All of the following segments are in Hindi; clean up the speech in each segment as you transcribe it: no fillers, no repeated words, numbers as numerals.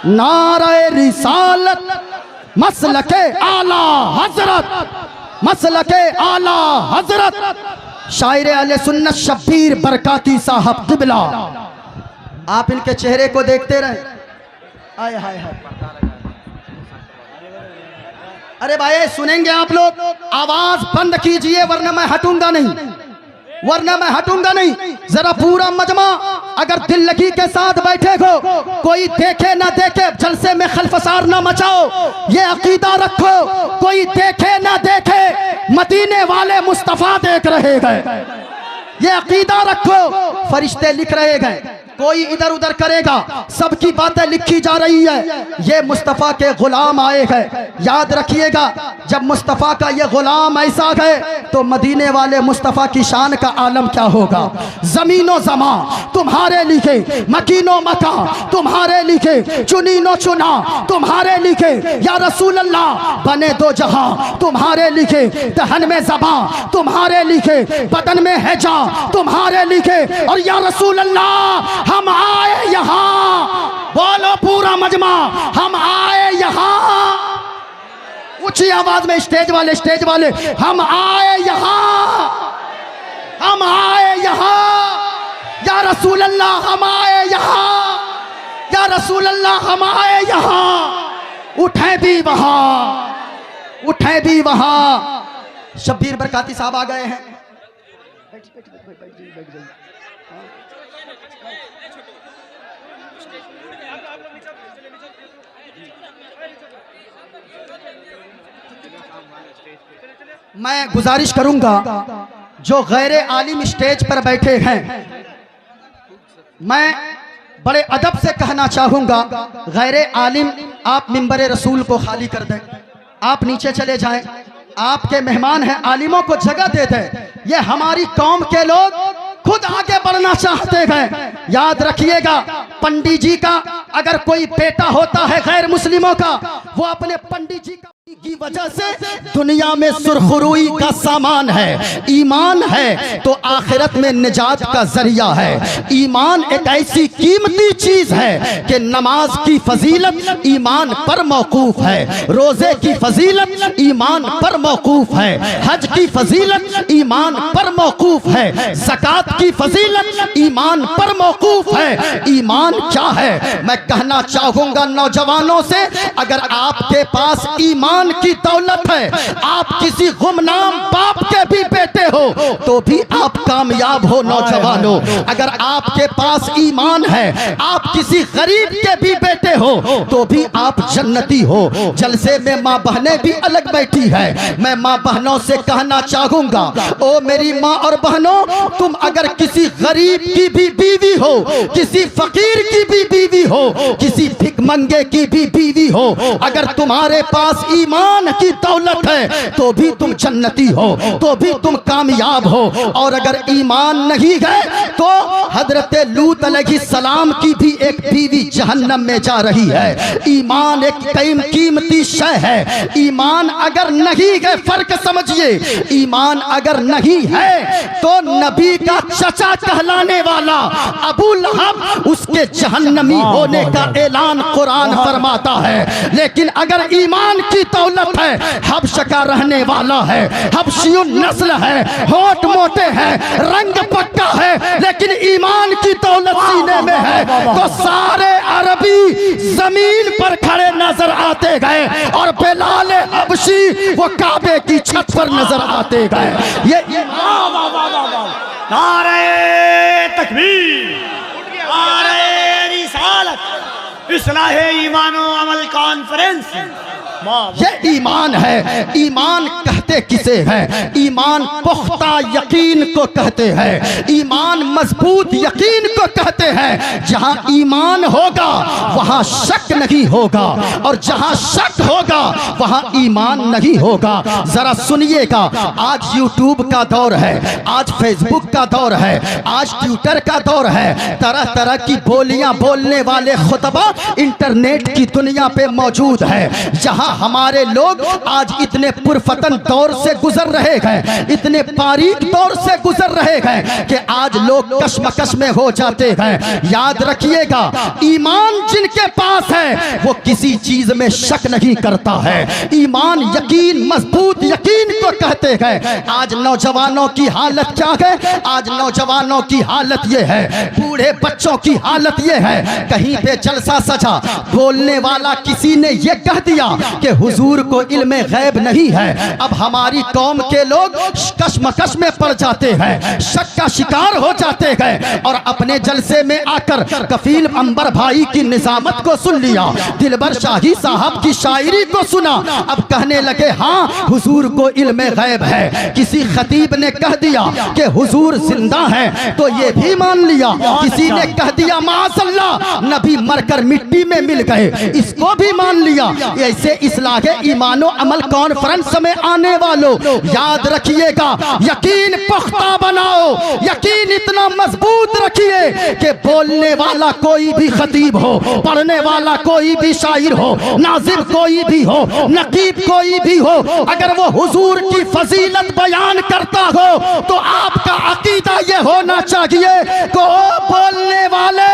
नारे रिसालत मसलके आला हजरत, मसलके आला हजरत शायर अहले सुन्नत शब्बीर बरकाती साहब क़िबला। आप इनके चेहरे को देखते रहे। आय हाय हाय। अरे भाई सुनेंगे आप लोग, आवाज बंद कीजिए वरना मैं हटूंगा नहीं, वरना मैं हटूंगा नहीं। जरा पूरा मजमा अगर दिल लगी के साथ बैठे हो, कोई देखे ना देखे जलसे में खलफसार ना मचाओ, ये अकीदा रखो। कोई देखे ना देखे मदीने वाले मुस्तफा देख रहे गए, ये अकीदा रखो। फरिश्ते लिख रहे गए, कोई इधर उधर करेगा, सबकी बातें लिखी जा रही है। ये मुस्तफ़ा के गुलाम आए हैं, याद रखिएगा। जब मुस्तफ़ा का ये गुलाम ऐसा है तो मदीने वाले मुस्तफ़ा की शान का आलम क्या होगा। ज़मीनो ज़मा तुम्हारे लिखे, मकीनो मका तुम्हारे लिखे, चुनीनो चुना तुम्हारे लिखे। या रसूल अल्लाह बने दो जहां तुम्हारे लिखे, दहन में ज़बा तुम्हारे लिखे, बदन में हैजा तुम्हारे लिखे। और या रसूल अल्लाह हम आए यहाँ, बोलो पूरा मजमा, हम आए यहाँ। ऊंची आवाज में स्टेज वाले हम आए यहाँ, हम आए यहाँ। या रसूल अल्लाह हम आए यहाँ, या रसूल अल्लाह हम आए यहाँ। उठे भी वहां, उठे भी वहां। शब्बीर बरकाती साहब आ गए हैं। मैं गुजारिश करूंगा जो गैर आलिम स्टेज पर बैठे हैं, मैं बड़े अदब से कहना चाहूंगा, गैर आलिम आप मिंबर रसूल को खाली कर दें, आप नीचे चले जाएं। आपके मेहमान हैं, आलिमों को जगह दे दें। ये हमारी कौम के लोग खुद आगे बढ़ना चाहते हैं। याद रखिएगा, पंडित जी का अगर कोई बेटा होता है गैर मुस्लिमों का, वो अपने पंडित जी की वजह से दुनिया में सुरखरुई का सामान है। ईमान है तो आखिरत में निजात का जरिया है। ईमान एक ऐसी कीमती चीज है कि नमाज की फजीलत ईमान पर मौकूफ है, रोजे की फजीलत ईमान पर मौकूफ है, हज की फजीलत ईमान पर मौकूफ है, ज़कात की फजीलत ईमान पर मौकूफ है। ईमान क्या है मैं कहना चाहूंगा नौजवानों से, अगर आपके पास ईमान की दौलत है, आप किसी गुमनाम बाप के भी बेटे हो तो भी आप कामयाब हो। नौजवानों, अगर आपके पास ईमान है, आप किसी गरीब के भी बेटे हो तो भी आप जन्नती हो। जलसे में माँ बहनें भी अलग बैठी है, मैं माँ बहनों से कहना चाहूंगा, ओ मेरी माँ और बहनों, तुम अगर किसी गरीब की भी बीवी हो, किसी फकीर की भी बीवी हो, किसी भिखमंगे की भी बीवी हो, अगर तुम्हारे पास ईमान की दौलत है तो भी तुम जन्नती हो, तो भी तुम कामयाब हो। और अगर ईमान नहीं है तो हजरत लूत अलैहिस्सलाम की भी एक बीवी जहन्नम में जा रही है। ईमान एक कीमती शय है। ईमान अगर नहीं है, फर्क समझिए, ईमान अगर नहीं है तो नबी का चचा कहलाने वाला अबू लहब उसके जहन्नमी होने का ऐलान कुरान फरमाता है। लेकिन अगर ईमान की दौलत है, हब्श का रहने वाला है, हब्शियुन नस्ल है, होठ मोटे हैं, रंग पक्का है, लेकिन ईमान की दौलत सीने में है, तो सारे अरबी जमीन पर खड़े नजर आते गए और बिलाल हबशी वो काबे की छत पर नजर आते गए। ये नारे तकबीर, नारे रिसालत, इस्लाहे ईमान व अमल कॉन्फ्रेंस। ये ईमान है। ईमान कहते किसे हैं? ईमान पुख्ता यकीन को कहते हैं, ईमान मजबूत यकीन को कहते हैं। जहां ईमान होगा वहां शक नहीं होगा, और जहां शक होगा वहां ईमान नहीं होगा। जरा सुनिएगा, आज यूट्यूब का दौर है, आज फेसबुक का दौर है, आज ट्विटर का दौर है। तरह तरह की बोलियां बोलने वाले खुतबा इंटरनेट की दुनिया पे मौजूद है। जहां जहां हमारे लोग आज इतने पुरफतन दौर से गुजर रहे हैं, इतने बारीक दौर से गुजर रहे हैं कि आज लोग कश्मकश में हो जाते हैं। याद रखिएगा, ईमान जिनके पास है वो किसी चीज में शक नहीं करता है। ईमान यकीन, मजबूत यकीन को कहते हैं। आज नौजवानों की हालत क्या है? आज नौजवानों की हालत ये है, बूढ़े बच्चों की हालत ये है, कहीं पे जलसा सजा, बोलने वाला किसी ने ये कह दिया कि हुजूर को इल्मे गैब नहीं है। अब हमारी कौम के लोग कश्मकश में पड़ जाते हैं, शक का शिकार हो जाते हैं और अपने जलसे में आकर कफील अंबर भाई की निजामत को सुन लिया, दिलबर शाही साहब की शायरी को सुना। अब कहने लगे हाँ हुजूर को इल्मे गैब है। किसी खतीब ने कह दिया कि हुजूर जिंदा है तो ये भी मान लिया। किसी ने कह दिया माअल्लाह नबी मरकर मिट्टी में मिल गए, इसको भी मान लिया। ऐसे इस्लाहे ईमानो अमल कॉन्फ्रेंस में आने वालों, याद रखिएगा, यकीन पुख्ता बनाओ, यकीन इतना मजबूत रखिए कि बोलने वाला कोई भी खतीब हो, पढ़ने वाला कोई भी शायर हो, नाजिम कोई भी हो, नकीब कोई भी हो, अगर वो हुजूर की फजीलत बयान करता हो तो आपका अकीदा ये होना चाहिए कि ओ बोलने वाले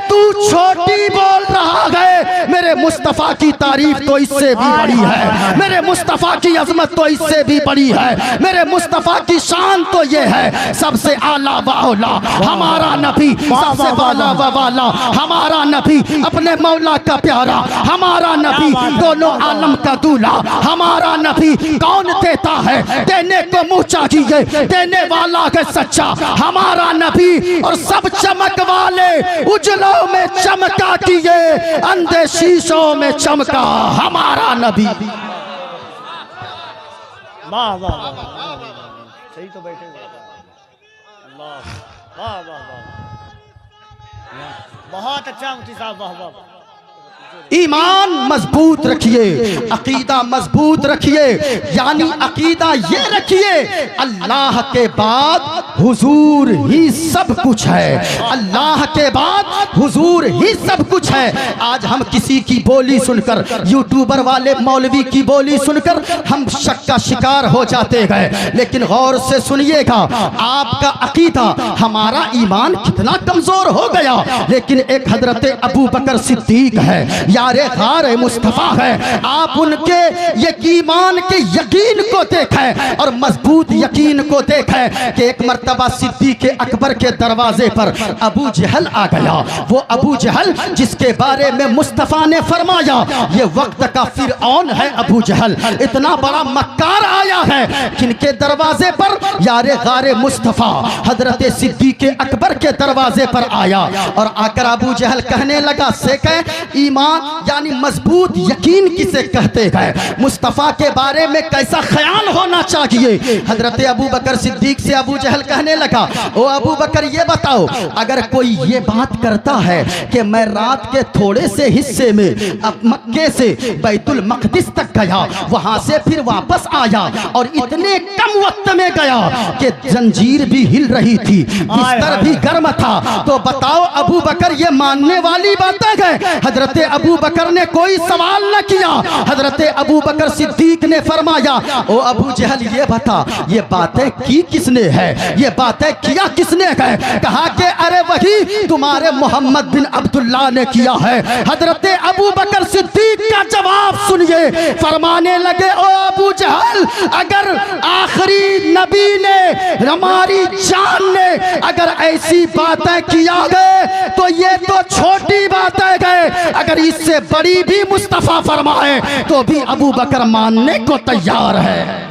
तू छोटी बोल रहा है, मेरे मुस्तफा की तारीफ तो इससे भी बड़ी है, मेरे मुस्तफा की अजमत तो इससे भी बड़ी है, मेरे मुस्तफा की शान तो ये है, सबसे आला वाला हमारा नबी, सबसे वाला वाला हमारा नबी, अपने मौला का प्यारा हमारा नबी, दोनों आलम का दूल्हा हमारा नबी। कौन देता है? देने को मुँह चाहिए, देने वाला है सच्चा हमारा नबी। और सब चमक वाले उजलों में चमका किए, अंधे शीशों में चमका हमारा नबी। वाह वाह वाह, सही तो बैठे अल्लाह, वाह वाह वाह, बहुत अच्छा मुफ्ती साहब, वाह वाह। ईमान मजबूत रखिए, अकीदा मजबूत रखिए, यानी अकीदा ये रखिए अल्लाह के बाद हुजूर ही सब कुछ है, अल्लाह के बाद हुजूर ही सब कुछ है। आज हम किसी की बोली सुनकर, यूट्यूबर वाले मौलवी की बोली सुनकर हम शक का शिकार हो जाते हैं, लेकिन गौर से सुनिएगा, आपका अकीदा, हमारा ईमान कितना कमजोर हो गया। लेकिन एक हजरत अबू बकर सिद्दीक है, यारे गारे मुस्तफा है, आप उनके ये ईमान के यकीन को देखें और मजबूत यकीन को देखें कि एक मर्तबा सिद्दीक अकबर के दरवाजे पर अबू जहल आ गया। वो अबू जहल जिसके बारे में मुस्तफा ने फरमाया ये वक्त का फिरऔन है अबू जहल, इतना बड़ा मक्कार आया है, किनके दरवाजे पर? यारे गारे मुस्तफा हजरत सिद्दीक अकबर के दरवाजे पर आया और आकर अबू जहल कहने लगा, सेके ईमान यानी मजबूत यकीन किसे कहते हैं, मुस्तफा के बारे में कैसा ख्याल होना चाहिए। हजरत अबू बकर सिद्दीक से अबू जहल कहने लगा, ओ अबू बकर ये बताओ, अगर कोई ये बात करता है कि मैं रात के थोड़े से हिस्से में अब मक्के से बैतुल मकदिस तक गया, वहां से फिर वापस आया और इतने कम वक्त में गया कि जंजीर भी हिल रही थी, बिस्तर भी गर्म था, तो बताओ अबू बकर ये मानने वाली बात है? हजरत अबू बकर ने कोई सवाल न किया। हजरत अबू बकर सिद्दीक ने फरमाया, ओ अबू जहल ये बता, ये बातें की किसने है, ये बातें किया किसने है? कहा कि अरे वही तुम्हारे मोहम्मद बिन अब्दुल्लाह ने किया है। हजरत अबू बकर सिद्दीक का जवाब सुनिए, फरमाने लगे, ओ अबू जहल अगर आखिरी नबी ने, हमारी जान ने अगर ऐसी बातें किया गए तो ये तो छोटी बातें गए, अगर इससे बड़ी भी मुस्तफा फरमाए तो भी अबू बकर मानने को तैयार है।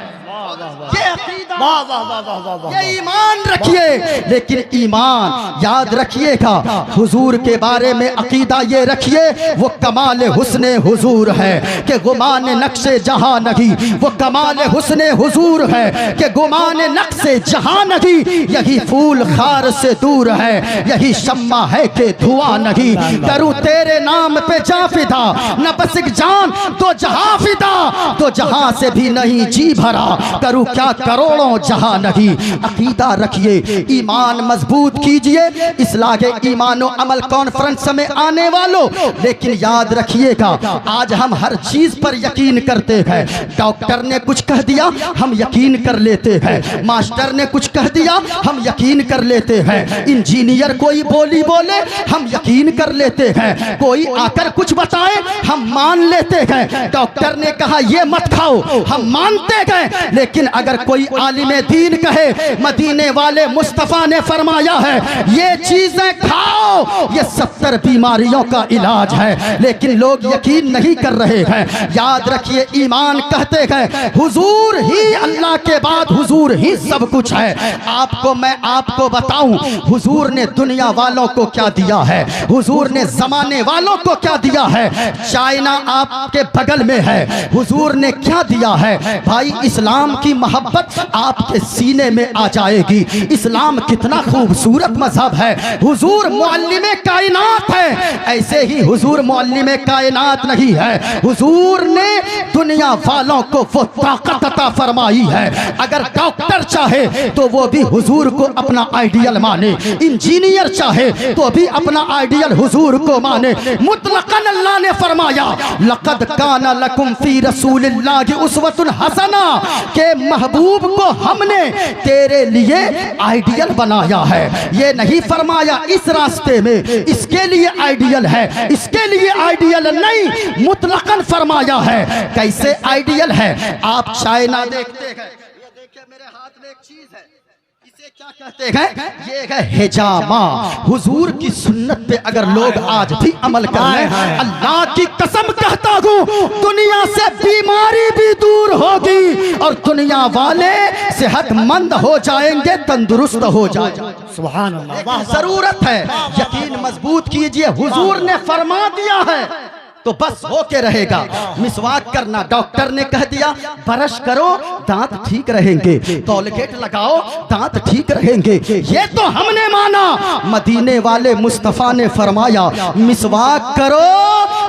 ये ईमान रखिए, लेकिन ईमान याद रखिएगा, हुजूर के बारे में अकीदा ये रखिए वो कमाल हुस्ने हुजूर है कि गुमान नक्शे जहां नहीं, वो कमाल हुस्ने हुजूर है कि गुमान नक्शे जहां नहीं, यही फूल खार से दूर है, यही शम्मा है कि धुआं नहीं, करूं तेरे नाम पे जाफिदा न बस एक जान तो जहां फिदा, तो जहां से भी नहीं जी भरा, करूं क्या करोड़ों जहां नहीं। अकीदा रखिए, ईमान मजबूत कीजिए। इस्लाह ईमान और अमल कॉन्फ्रेंस में आने वालों, लेकिन याद रखिएगा आज हम हर चीज पर यकीन करते हैं। डॉक्टर ने कुछ कह दिया हम यकीन कर लेते हैं, मास्टर ने कुछ कह दिया हम यकीन कर लेते हैं, इंजीनियर कोई बोली बोले हम यकीन कर लेते हैं, कोई आकर कुछ बताए हम मान लेते हैं। डॉक्टर ने कहा ये मत खाओ हम मानते गए, लेकिन अगर कोई आलिम दीन कहे मदीने वाले मुस्तफा ने फरमाया है ये चीजें खाओ, ये 70 बीमारियों का इलाज है, लेकिन लोग यकीन नहीं कर रहे हैं। याद रखिए ईमान कहते हैं हुजूर ही अल्लाह के बाद हुजूर ही सब कुछ है। आपको मैं आपको बताऊं हुजूर ने दुनिया वालों को क्या दिया है, हुजूर ने जमाने वालों को क्या दिया है। चाइना आपके बगल में है, हुजूर ने क्या दिया है भाई। इस्लाम की मोहब्बत आपके सीने में आ जाएगी। इस्लाम कितना खूबसूरत मजहब है, हुजूर मुअल्लिमे कायनात है। ऐसे ही हुजूर मुअल्लिमे कायनात नहीं है, हुजूर ने दुनिया वालों को वो ताकत अता फरमाई है। अगर डॉक्टर चाहे तो वो भी हुजूर को अपना आइडियल माने, इंजीनियर चाहे तो भी अपना आइडियल हुजूर को माने। मुतलकन अल्लाह ने फरमाया लक़द काना लकुम फी रसूलिल्लाहि उस्वतुन हसना, के महबूब को हमने तेरे लिए आइडियल बनाया है। ये नहीं फरमाया इस रास्ते में इसके लिए आइडियल है, इसके लिए आइडियल नहीं, मुतलकन फरमाया है। कैसे आइडियल है? आप चाइना देखते हैं, ये देखिए मेरे हाथ में एक चीज है, इसे क्या कहते हैं? ये है हिजामा। हुजूर की सुन्नत पे अगर लोग आज भी अमल कर लें, अल्लाह की कसम कहता हूँ दुनिया से बीमारी भी दूर होगी और दुनिया वाले सेहतमंद हो जाएंगे, तंदुरुस्त हो जाएंगे। सुभान अल्लाह। जरूरत है यकीन मजबूत कीजिए, हुजूर ने फरमा दिया है तो बस होके रहेगा। मिसवाक करना डॉक्टर ने कह दिया, ब्रश करो दांत ठीक रहेंगे, कोलगेट लगाओ दांत ठीक रहेंगे, ये तो हमने माना। मदीने वाले मुस्तफा ने फरमाया मिसवाक करो,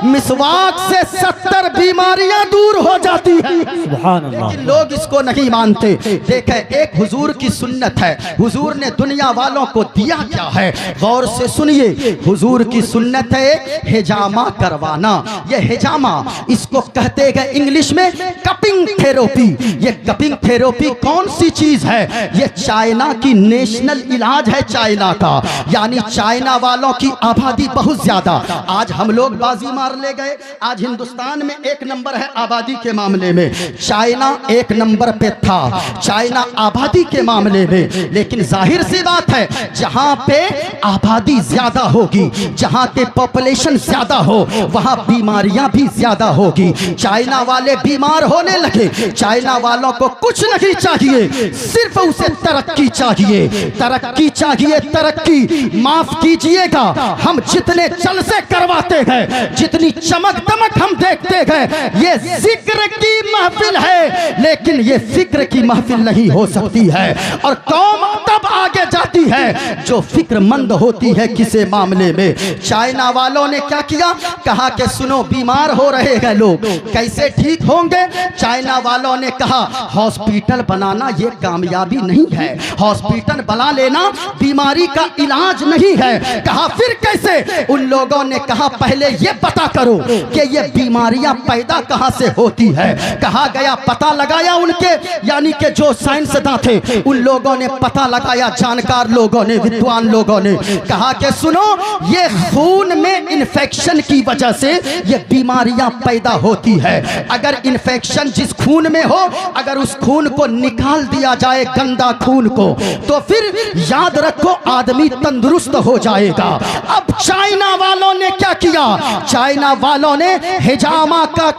मिसवाक से 70 बीमारियां दूर हो जाती हैं। सुभान अल्लाह। लेकिन लोग इसको नहीं मानते। देखें एक हुजूर की सुन्नत है, हुजूर ने दुनिया वालों को दिया क्या है, गौर से सुनिए। हुजूर की सुन्नत है एक हिजामा करवाना। ये हिजामा इसको कहते हैं इंग्लिश में कपिंग थेरेपी। ये कपिंग थेरेपी कौन सी चीज है? ये चाइना की नेशनल इलाज है, चाइना का। यानी चाइना वालों की आबादी बहुत ज्यादा। आज हम लोग बाजी मार ले गए, आज हिंदुस्तान में 1 नंबर है आबादी के मामले में, चाइना 1 नंबर पे था, चाइना आबादी के मामले में। लेकिन जाहिर सी बात है जहां पे आबादी ज्यादा होगी, जहां के पॉपुलेशन ज्यादा हो, वहां बीमारियां भी ज्यादा होगी। चाइना वाले बीमार होने लगे। चाइना वालों को कुछ नहीं चाहिए, सिर्फ उसे तरक्की चाहिए, तरक्की चाहिए, तरक्की। माफ कीजिएगा हम जितने जलसे करवाते हैं, जितनी चमक दमक हम देखते हैं, ये जिक्र की महफिल है, लेकिन ये फिक्र की महफिल नहीं हो सकती है। और कौम तब आगे जाती है जो फिक्रमंद होती है किसी मामले में। चाइना वालों ने क्या किया? कहा कि सुनो बीमार हो रहे हैं लोग, कैसे ठीक होंगे? चाइना वालों ने कहा हॉस्पिटल बनाना ये कामयाबी नहीं है, हॉस्पिटल बना लेना बीमारी का इलाज नहीं है। कहा फिर कैसे? उन लोगों ने कहा पहले ये पता करो कि ये बीमारियां पैदा कहां से होती है। कहा गया पता लगाया, उनके यानी कि जो साइंसदान थे उन लोगों ने पता लगाया, जानकार लोगों ने, विद्वान लोगों ने कहा कि सुनो ये खून में इन्फेक्शन की वजह से ये बीमारियां पैदा होती है। अगर इन्फेक्शन जिस खून में हो, अगर उस खून को निकाल दिया जाए, गंदा खून को, तो फिर याद रखो आदमी तंदुरुस्त हो जाएगा। अब चाइना वालों ने क्या किया? चाइना वालों ने हिजामा का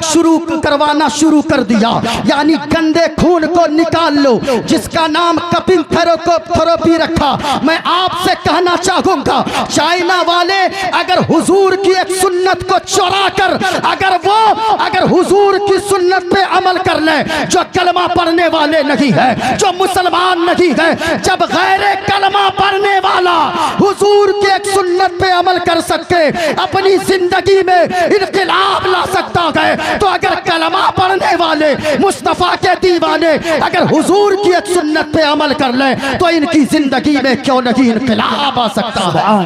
करवाना शुरू कर दिया, यानी गंदे खून को निकाल लो, जिसका नाम कपिंग थेरेपी रखा। मैं आपसे कहना चाहूंगा चाइना वाले अगर हुजूर की एक सुन्नत को चुरा कर अगर हुजूर की सुन्नत पे अमल कर ले, जो कलमा पढ़ने वाले नहीं है, जो मुसलमान नहीं है, जब गैर कलमा पढ़ने वाला हुजूर के एक सुन्नत पे अमल कर सके, अपनी जिंदगी में इनकलाब ला सकता है, तो अगर कलमा पढ़ने वाले मुस्तफा के दीवाने अगर हुजूर की एक सुन्नत पे अमल कर ले, तो इनकी जिंदगी में क्यों नहीं इनकलाब आ सकता है।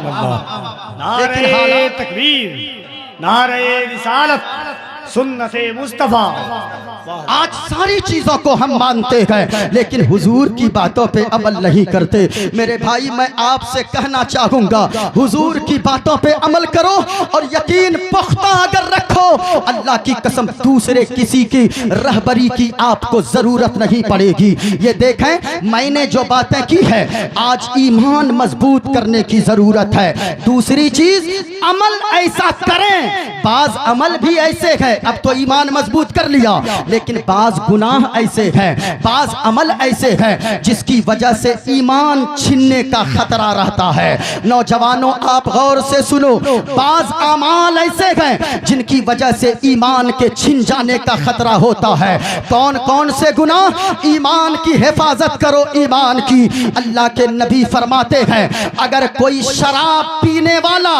नारे तकबीर, नारे रिसालत, सुन्नते मुस्तफा। आज सारी चीजों को हम मानते हैं, लेकिन हुजूर की बातों पे अमल नहीं करते। मेरे भाई, मैं आपसे कहना चाहूंगा, हुजूर की बातों पे अमल करो और यकीन पुख्ता अगर रखो, अल्लाह की कसम दूसरे किसी की रहबरी की आपको जरूरत नहीं पड़ेगी। ये देखें, मैंने जो बातें की है, आज ईमान मजबूत करने की जरूरत है। दूसरी चीज, अमल ऐसा करें। बाज अमल भी ऐसे है, अब तो ईमान मजबूत कर लिया, लेकिन बाज गुनाह ऐसे हैं, बाज अमल ऐसे हैं जिसकी वजह से ईमान छिनने का खतरा रहता है। नौजवानों, आप गौर से सुनो, बाज अमाल ऐसे हैं जिनकी वजह से ईमान के छिन जाने का खतरा होता है। कौन कौन से गुनाह? ईमान की हिफाजत करो, ईमान की। अल्लाह के नबी फरमाते हैं, अगर कोई शराब पीने वाला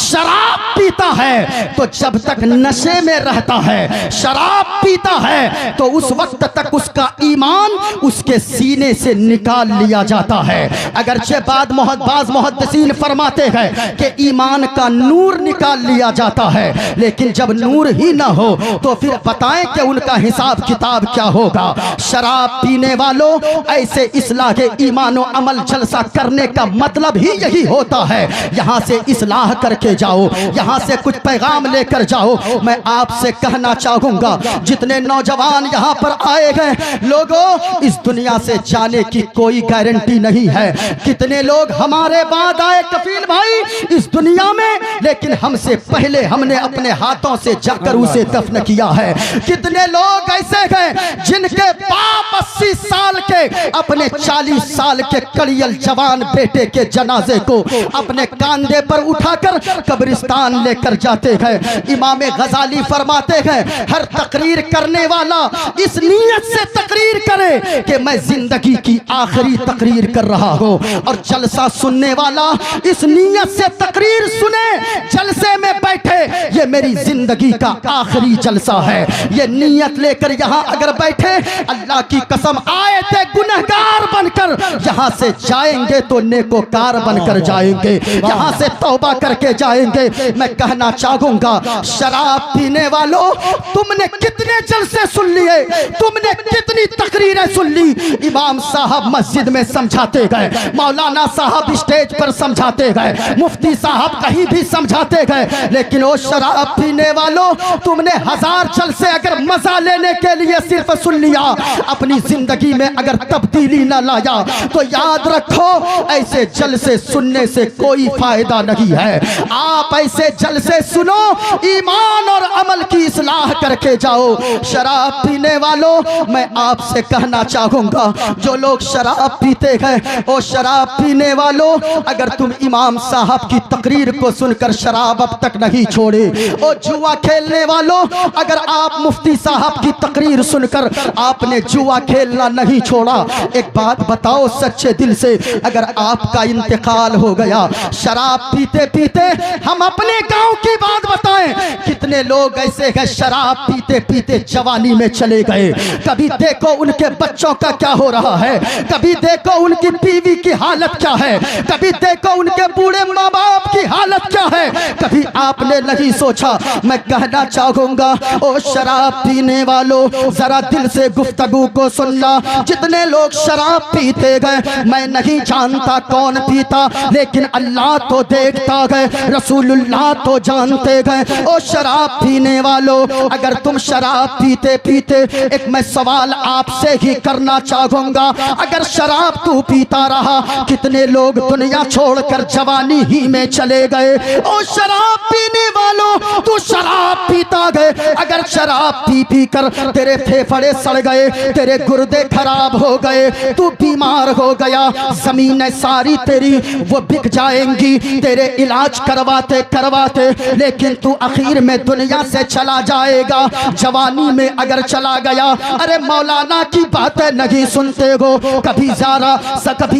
शराब पीता है तो जब तक नशे में रहता है, शराब पीता है, तो उस वक्त तक उसका ईमान उसके सीने से निकाल लिया जाता है। अगरचे बाज मुहद्दिसीन फरमाते हैं कि ईमान का नूर निकाल लिया जाता है, लेकिन जब नूर ही ना हो तो फिर बताएं कि उनका हिसाब किताब क्या होगा। शराब पीने वालों, ऐसे इस्लाह के ईमान और अमल जलसा करने का मतलब ही यही होता है, यहाँ से इस्लाह करके जाओ, यहाँ से कुछ पैगाम लेकर जाओ। मैं आपसे कहना चाहूंगा, जितने नौजवान यहाँ पर आए गए, लोगों, इस दुनिया से जाने की कोई गारंटी नहीं है। कितने लोग हमारे बाद आए कफील भाई इस दुनिया में, लेकिन हमसे पहले हमने अपने हाथों से जाकर उसे दफन किया है। कितने लोग ऐसे गए जिनके बाप 80 साल के अपने 40 साल के कड़ियल जवान बेटे के जनाजे को अपने कांधे पर उठाकर कब्रिस्तान लेकर जाते हैं। इमाम गजाली फरमाते हैं, हर तकरीर करने वाला इस नीयत से तकरीर करे कि मैं जिंदगी की आखिरी तकरीर कर रहा हूँ, और जलसा सुनने वाला इस नीयत से तकरीर सुने, जलसे में बैठे, ये मेरी जिंदगी का आखिरी जलसा है। ये नीयत लेकर यहाँ अगर बैठे, अल्लाह की कसम आए थे गुनहगार बनकर यहाँ से जाएंगे तो नेकोकार बनकर जाएंगे, यहाँ से तौबा करके जाएंगे। मैं कहना चाहूंगा, शराब पीने वालों, तुमने कितने जलसे सुन लिए, तुमने कितनी तकरीरें सुन ली। इमाम साहब मस्जिद में समझाते गए, मौलाना साहब स्टेज पर समझाते गए, मुफ्ती साहब कहीं भी समझाते गए, लेकिन वो शराब पीने वालों, तुमने 1000 जलसे अगर मजा लेने के लिए सिर्फ सुन लिया, अपनी जिंदगी में अगर तब्दीली न लाया, तो याद रखो, ऐसे जलसे सुनने से कोई फायदा नहीं है। आप ऐसे जलसे सुनो, ईमान और अमल की इस्लाह करके जाओ। शराब पीने वालों, मैं आपसे कहना चाहूंगा, जो लोग शराब पीते हैं, ओ शराब पीने वालों, अगर तुम इमाम साहब की तकरीर को सुनकर शराब अब तक नहीं छोड़े, ओ जुआ खेलने वालों, अगर आप मुफ्ती साहब की तकरीर सुनकर आपने जुआ खेलना नहीं छोड़ा, एक बात बताओ सच्चे दिल से, अगर आपका इंतकाल हो गया शराब पीते पीते, हम अपने गांव की बात बताएं, कितने लोग ऐसे हैं शराब पीते पीते जवानी में चले गए। कभी देखो उनके बच्चों का क्या हो रहा है, कभी देखो उनकी बीवी की हालत क्या है, कभी देखो उनके बूढ़े माँ बाप की हालत क्या है, कभी आपने नहीं सोचा। मैं कहना चाहूंगा, ओ शराब पीने वालों, जरा दिल से गुफ्तगू को सुनना। जितने लोग शराब पीते गए, मैं नहीं जानता कौन पीता, लेकिन अल्लाह तो देखता गए, रसूलुल्लाह तो जानते गए। ओ शराब पीने वालों, अगर तुम शराब पीते पीते, एक मैं सवाल आपसे ही करना चाहूंगा, अगर शराब तू पीता रहा, कितने लोग दुनिया छोड़कर जवानी ही में चले गए। ओ शराब पीने वालों, तू शराब पीता गए, अगर शराब पी पी कर तेरे फेफड़े सड़ गए, तेरे गुर्दे खराब हो गए, तू बीमार हो गया, जमीनें सारी तेरी वो बिक जाएंगी तेरे इलाज करवाते करवाते, लेकिन तू आखिर में दुनिया से चला जाएगा। जवानी में अगर चला गया, अरे मौलाना की बातें नहीं सुनते हो, कभी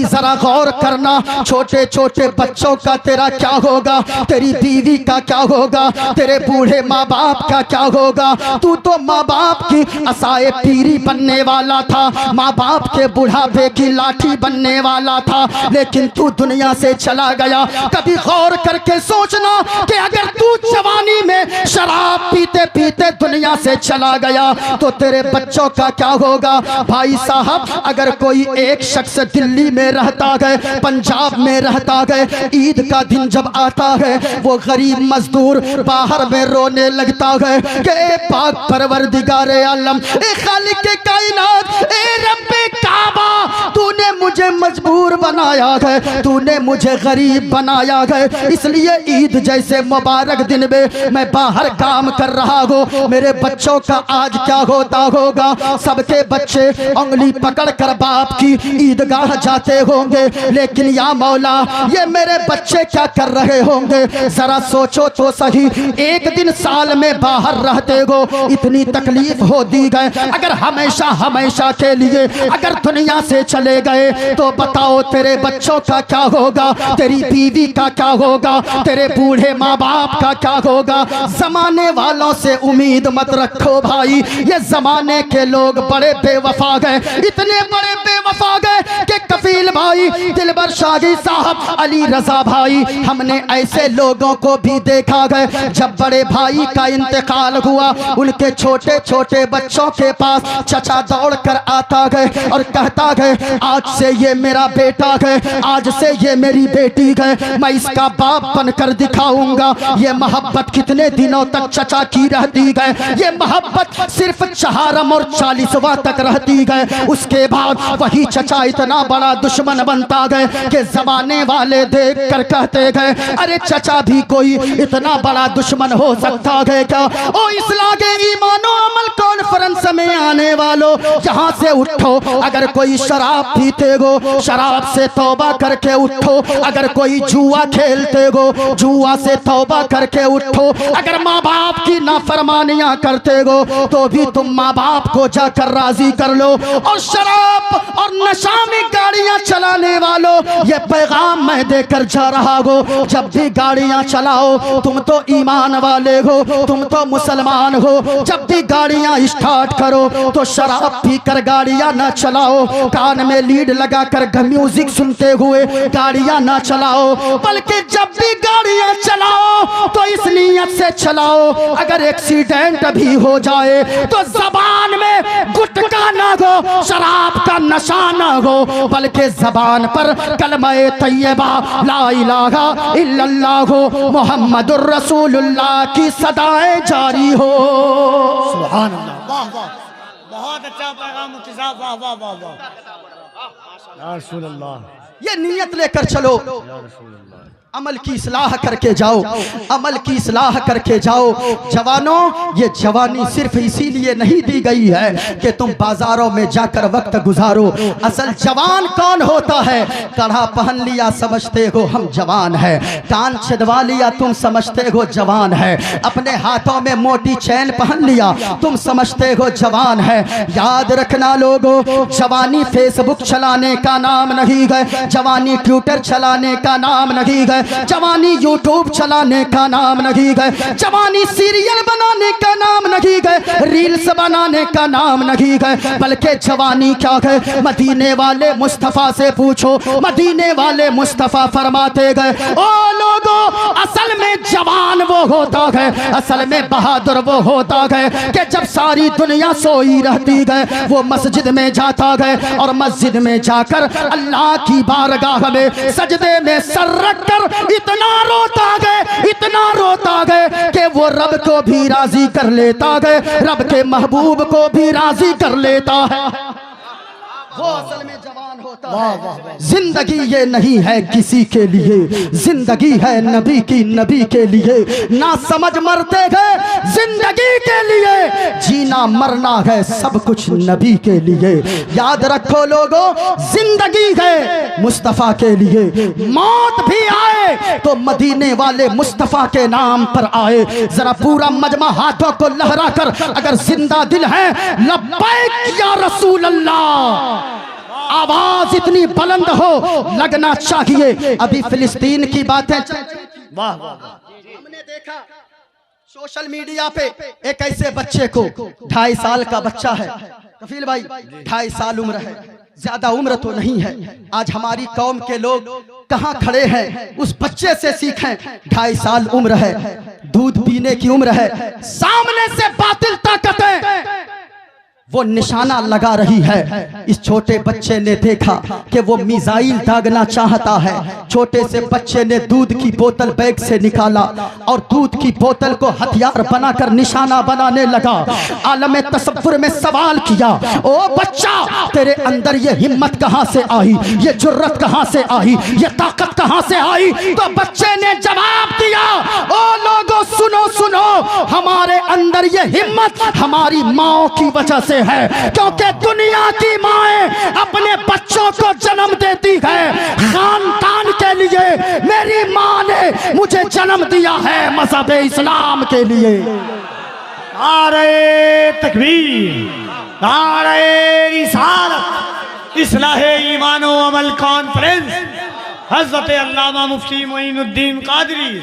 जरा गौर करना, छोटे छोटे बच्चों का तेरा क्या होगा, तेरी बीवी का क्या होगा, तेरे बूढ़े माँ बाप का क्या होगा। तू तो माँ बाप की असाए पीरी बनने वाला था, माँ बाप के बुढ़ापे की लाठी बनने वाला था, लेकिन तू दुनिया से चला गया। कभी गौर करके सोचना कि अगर तू जवानी में शराब पीते पीते दुनिया से चला गया तो तेरे बच्चों का क्या होगा। भाई साहब, अगर कोई एक शख्स दिल्ली में रहता है, पंजाब में रहता है, ईद का दिन जब आता है वो गरीब मजदूर बाहर में रोने लगता है कि ए पाक परवरदिगारे आलम, ए खालिक के कायनात, ए रब्बे काबा, तूने मुझे मजबूर बनाया है, तूने मुझे गरीब बनाया है, इसलिए ईद जैसे मुबारक दिन में मैं बाहर काम कर रहा हूँ। मेरे बच्चों का आज क्या होता होगा। सबके बच्चे उंगली पकड़ कर बाप की ईदगाह जाते होंगे, लेकिन या मौला ये मेरे बच्चे क्या कर रहे होंगे। जरा सोचो तो सही, एक दिन साल में बाहर रहते हो, इतनी तकलीफ हो दी गए, अगर हमेशा हमेशा के लिए अगर दुनिया से चले गए तो बताओ तेरे बच्चों का क्या होगा, तेरी बीवी का क्या होगा, तेरे बूढ़े माँ बाप का क्या होगा। जमाने वालों से उम्मीद मत रखो भाई, ये जमाने के लोग बड़े बेवफा गए, इतने बड़े बेवफा गए कि कफील भाई, दिलबर शाही साहब, अली रजा भाई, हमने ऐसे लोगों को भी देखा गए। जब बड़े भाई का इंतकाल हुआ, उनके छोटे छोटे बच्चों के पास चचा दौड़ कर आता गए और कहता गए, आज से ये मेरा बेटा है, आज से ये मेरी बेटी है, मैं इसका बाप बनकर दिखाऊंगा। ये मोहब्बत कितने दिनों तक चचा की रहती है, ये मोहब्बत सिर्फ 4 और 40वां तक रहती है। उसके बाद वही चचा इतना बड़ा दुश्मन बनता गए कि जमाने वाले देख कर कहते गए, अरे चचा भी कोई इतना बड़ा दुश्मन हो सकता है क्या। ओ इस्लागे ईमानो अमल कॉन्फ्रेंस में आने वालों, यहाँ से उठो। अगर कोई शराब पीते हो, शराब से तौबा करके उठो। अगर कोई जुआ खेलते हो, जुआ से तौबा करके उठो। अगर माँ बाप की नाफरमानियां करते हो तो भी तुम माँ बाप को जाकर राजी कर लो। और शराब और नशा में गाड़ियां चलाने वालों, ये पैगाम मैं देकर जा रहा हूँ, जब भी गाड़ियां चलाओ, तुम तो ईमान वाले हो, तुम तो मुसलमान हो, जब भी गाड़ियां स्टार्ट करो तो शराब पीकर गाड़ियां ना चलाओ। कान में लीड लगाकर म्यूजिक सुनते हुए गाड़ियां ना चलाओ, बल्कि जब भी गाड़ियां चलाओ तो इस नियत से चलाओ, अगर एक्सीडेंट भी हो जाए तो जबान में गुटखा ना हो, शराब का नशा ना हो, बल्कि जबान पर कलमा-ए तैयबा ला इलाहा इल्लल्लाह मुहम्मदुर रसूलुल्लाह की सदाएं जारी हो। सुभान अल्लाह, वाह वाह, बहुत अच्छा पैगाम मुफ्ती साहब, वाह वाह वाह वाह, या रसूल अल्लाह। ये नियत लेकर चलो, या रसूल अल्लाह, अमल की इस्लाह करके जाओ, अमल की इस्लाह करके जाओ। जवानों, ये जवानी सिर्फ इसीलिए नहीं दी गई है कि तुम बाजारों में जाकर वक्त गुजारो। असल जवान कौन होता है? कड़ा पहन लिया समझते हो हम जवान है, कान छिदवा लिया तुम समझते हो जवान है, अपने हाथों में मोटी चैन पहन लिया तुम समझते हो जवान है। याद रखना लोगों, जवानी फेसबुक चलाने का नाम नहीं है, जवानी ट्विटर चलाने का नाम नहीं है, जवानी यूट्यूब चलाने का नाम नहीं है, जवानी सीरियल बनाने का नाम नहीं है, रील्स बनाने का नाम नहीं है, बल्कि जवानी क्या है? मदीने वाले मुस्तफा से पूछो, मदीने वाले मुस्तफा फरमाते गए, ओ लोगों, असल में जवान वो होता है, असल में बहादुर वो होता है कि जब सारी दुनिया सोई रहती है वो मस्जिद में जाता है और मस्जिद में जाकर अल्लाह की बारगाह में सजदे में सर रख कर इतना रोता गए, इतना रोता गए कि वो रब को भी राजी कर लेता गए, रब के महबूब को भी राजी कर लेता है। वो असल में जवान हो वाह वाह वाह। जिंदगी ये नहीं है किसी के लिए, जिंदगी है नबी की, नबी के लिए। ना समझ मरते गए जिंदगी के लिए, जीना मरना है सब कुछ नबी के लिए। याद रखो लोगों, जिंदगी है मुस्तफा के लिए, मौत भी आए तो मदीने वाले मुस्तफा के नाम पर आए। जरा पूरा मजमा हाथों को लहरा कर अगर जिंदा दिल है, लब्बैक या रसूल अल्लाह, आवाज इतनी बुलंद हो लगना चाहिए। अभी फिलिस्तीन की बातें वाह वाह। हमने देखा सोशल मीडिया पे एक ऐसे बच्चे को, 2.5 साल का बच्चा है कफील भाई, 2.5 साल उम्र है, ज्यादा उम्र तो नहीं है। आज हमारी कौम के लोग कहाँ खड़े हैं, उस बच्चे से सीखें। 2.5 साल उम्र है, दूध पीने की उम्र है, सामने से बातिल ताकतें वो निशाना लगा रही है। इस छोटे बच्चे ने देखा कि वो मिसाइल दागना चाहता है। छोटे से बच्चे ने दूध की बोतल बैग से निकाला और दूध की बोतल को हथियार बनाकर निशाना बनाने लगा। आलम तसव्वुर में सवाल किया, ओ बच्चा तेरे अंदर ये हिम्मत कहां से आई, ये जुर्रत कहां से आई, ये ताकत कहां से आई? तो बच्चे ने जवाब दिया, ओ लोगों सुनो सुनो, हमारे अंदर ये हिम्मत हमारी माओ की वजह से है, क्योंकि दुनिया की माएं अपने बच्चों को जन्म देती है खानदान के लिए। मेरी मां ने मुझे जन्म दिया है मज़हब इस्लाम के लिए। नारे तकबीर, नारे रिसालत, इस्लाहे ईमान व अमल कॉन्फ्रेंस, हज़रत अल्लामा मुफ्ती मोइनुद्दीन कादरी।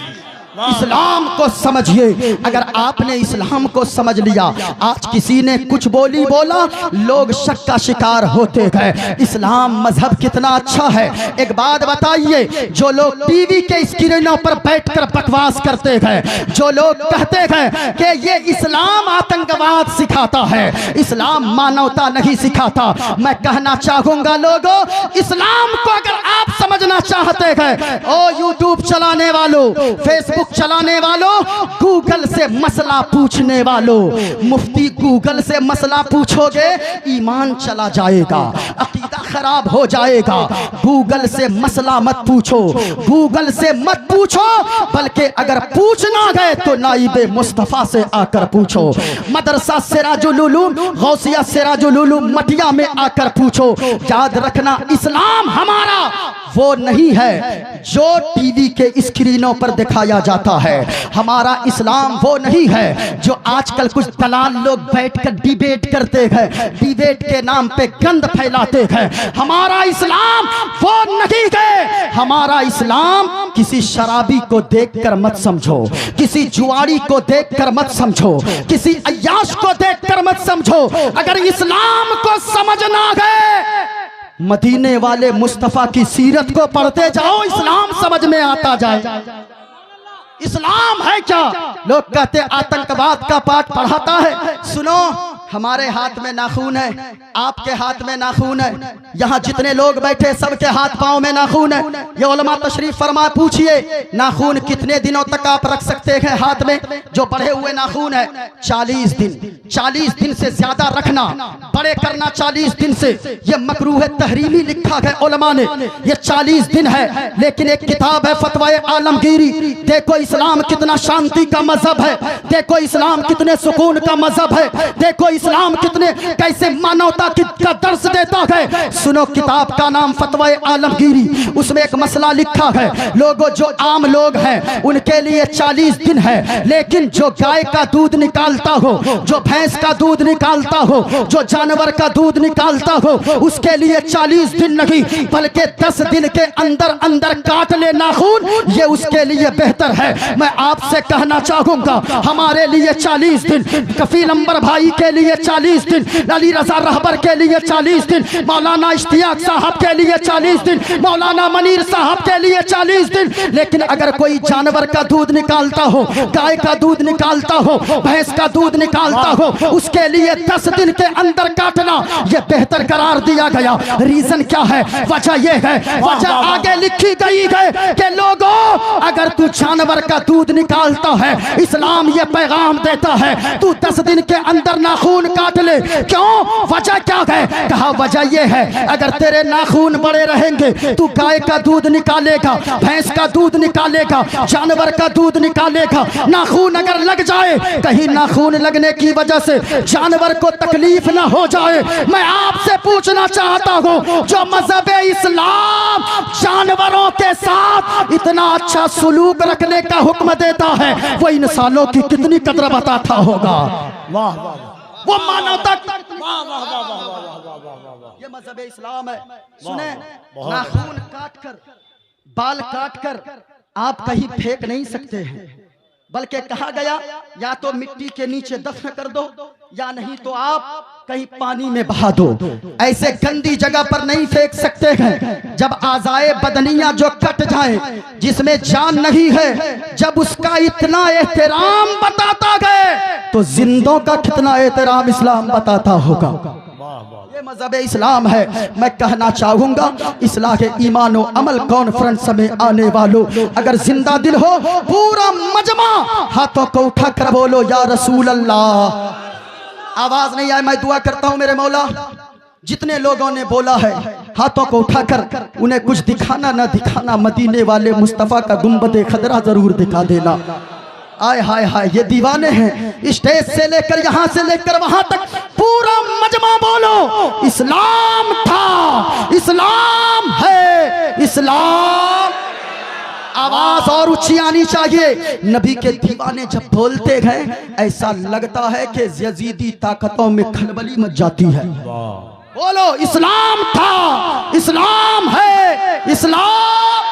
इस्लाम को समझिए। अगर आपने इस्लाम को समझ लिया, आज किसी ने कुछ बोला, लोग शक का शिकार होते गए। इस्लाम मजहब कितना अच्छा है। एक बात बताइए, जो लोग टीवी के स्क्रीनों पर बैठकर बकवास करते गए, जो लोग कहते गए कि ये इस्लाम आतंकवाद सिखाता है, इस्लाम मानवता नहीं सिखाता, मैं कहना चाहूंगा लोगों, इस्लाम को अगर आप समझना चाहते गए, ओ यूट्यूब चलाने वालों, फेसबुक चलाने वालों, गूगल से मसला पूछने वालों, मुफ्ती गूगल से मसला पूछोगे ईमान चला जाएगा, अकीदा खराब हो जाएगा। गूगल से मसला मत पूछो, गूगल से मत पूछो, बल्कि अगर पूछना गए तो नाइबे मुस्तफा से आकर पूछो। मदरसा सिराजुल उलूम, गौसिया सिराजुल उलूम मटिया में आकर पूछो। याद रखना, इस्लाम हमारा वो नहीं है जो टीवी के स्क्रीनों पर दिखाया जाता है। हमारा इस्लाम वो नहीं है जो आजकल कुछ दलाल लोग बैठकर डिबेट करते हैं, डिबेट के नाम पे गंद फैलाते हैं। हमारा इस्लाम वो नहीं है। हमारा इस्लाम किसी शराबी को देखकर मत समझो, किसी जुआरी को देखकर मत समझो, किसी अय्याश को देखकर मत समझो। अगर इस्लाम को समझना है, मदीने वाले मुस्तफा की सीरत को पढ़ते जाओ, इस्लाम समझ में आता जाए। इस्लाम है क्या? लोग कहते आतंकवाद का पाठ पढ़ाता है। सुनो, हमारे हाथ में नाखून है, आपके हाथ में नाखून है, यहाँ जितने लोग बैठे सबके हाथ पांव में नाखून है। ये उलमा तशरीफ फरमा, पूछिए नाखून कितने दिनों तक आप रख सकते हैं हाथ में? जो बढ़े हुए नाखून है 40 दिन, 40 दिन से ज्यादा रखना, बड़े करना 40 दिन से, ये मकरूह तहरीमी लिखा है उलमा ने, ये 40 दिन है। लेकिन एक किताब है फतवाए आलमगीरी, देखो इस्लाम कितना शांति का मजहब है, देखो इस्लाम कितने सुकून का मजहब है, देखो इस्लाम कितने कैसे मानवता का दर्स देता है। सुनो, किताब का नाम फतवाए आलमगीरी, उसमें एक मसला लिखा है, लोगों जो आम लोग हैं उनके लिए 40 दिन है, लेकिन जो गाय का दूध निकालता हो, जो भैंस का दूध निकालता हो, जो जानवर का दूध निकालता हो, उसके लिए 40 दिन नहीं बल्कि 10 दिन के अंदर अंदर काट ले नाखून, ये उसके लिए बेहतर है। मैं आपसे कहना चाहूंगा, हमारे लिए 40 दिन, कफील अंबर भाई के लिए 40 दिन, अली रजा रहबर के लिए 40 दिन, मौलाना इश्तियाक साहब के लिए 40 दिन, मौलाना मनीर साहब के लिए 40 दिन। लेकिन अगर कोई जानवर का दूध निकालता हो, गाय का दूध निकालता हो, भैंस का दूध निकालता हो, उसके लिए 10 दिन के अंदर काटना यह बेहतर करार दिया गया। रीजन क्या है? वजह यह है, वजह आगे लिखी गई है कि लोगों, अगर तू जानवर का दूध निकालता है, इस्लाम यह पैगाम देता है, तू 10 दिन के अंदर नाखून नाखून काट ले। क्यों, वजह क्या है? कहा वजह ये है, अगर तेरे नाखून बड़े रहेंगे तू गाय का दूध निकालेगा, भैंस का दूध निकालेगा, जानवर का दूध निकालेगा। नाखून अगर लग जाए, कहीं नाखून लगने की वजह से जानवर को तकलीफ ना हो जाए। मैं आपसे पूछना चाहता हूँ, जो मजहब इस्लाम जानवरों के साथ इतना अच्छा सुलूक रखने का हुक्म देता है, वो इंसानों की कितनी कदर बताता होगा। वाह वाह वो मानवता, वाह वाह वाह वाह वाह वाह वाह वाह। ये मजहब इस्लाम है। सुने, बहुत नाखून काट कर, बाल काट कर आप कहीं फेंक नहीं सकते हैं, बल्कि कहा गया या तो मिट्टी के नीचे दफन कर दो, या नहीं तो आप कहीं पानी में बहा दो। ऐसे गंदी जगह पर नहीं फेंक सकते हैं। जब आज़ाए बदनिया जो कट जाए, जिसमें जान नहीं है, जब उसका इतना एहतराम बताता गए, तो जिंदों का कितना एहतराम इस्लाम बताता होगा। ये मजहब इस्लाम है। मैं कहना चाहूंगा, इस्लाह के ईमान और अमल कॉन्फ्रेंस में आने वालों, अगर जिंदा दिल हो, पूरा मजमा हाथों को उठा कर बोलो या रसूल अल्लाह। आवाज नहीं आए, मैं दुआ करता हूं मेरे मौला, जितने लोगों ने बोला है हाथों को उठाकर उन्हें कुछ दिखाना ना दिखाना, मदीने वाले मुस्तफा का गुंबद खदरा जरूर दिखा देना। आय हाय हाय, ये दीवाने हैं। स्टेज से लेकर यहां से लेकर वहां तक पूरा मजमा बोलो, इस्लाम था, इस्लाम है, इस्लाम। आवाज और ऊंची आनी चाहिए। नबी के दीवाने जब बोलते हैं, ऐसा लगता है कि यजीदी ताकतों में खलबली मच जाती है। बोलो, इस्लाम था, इस्लाम है, इस्लाम।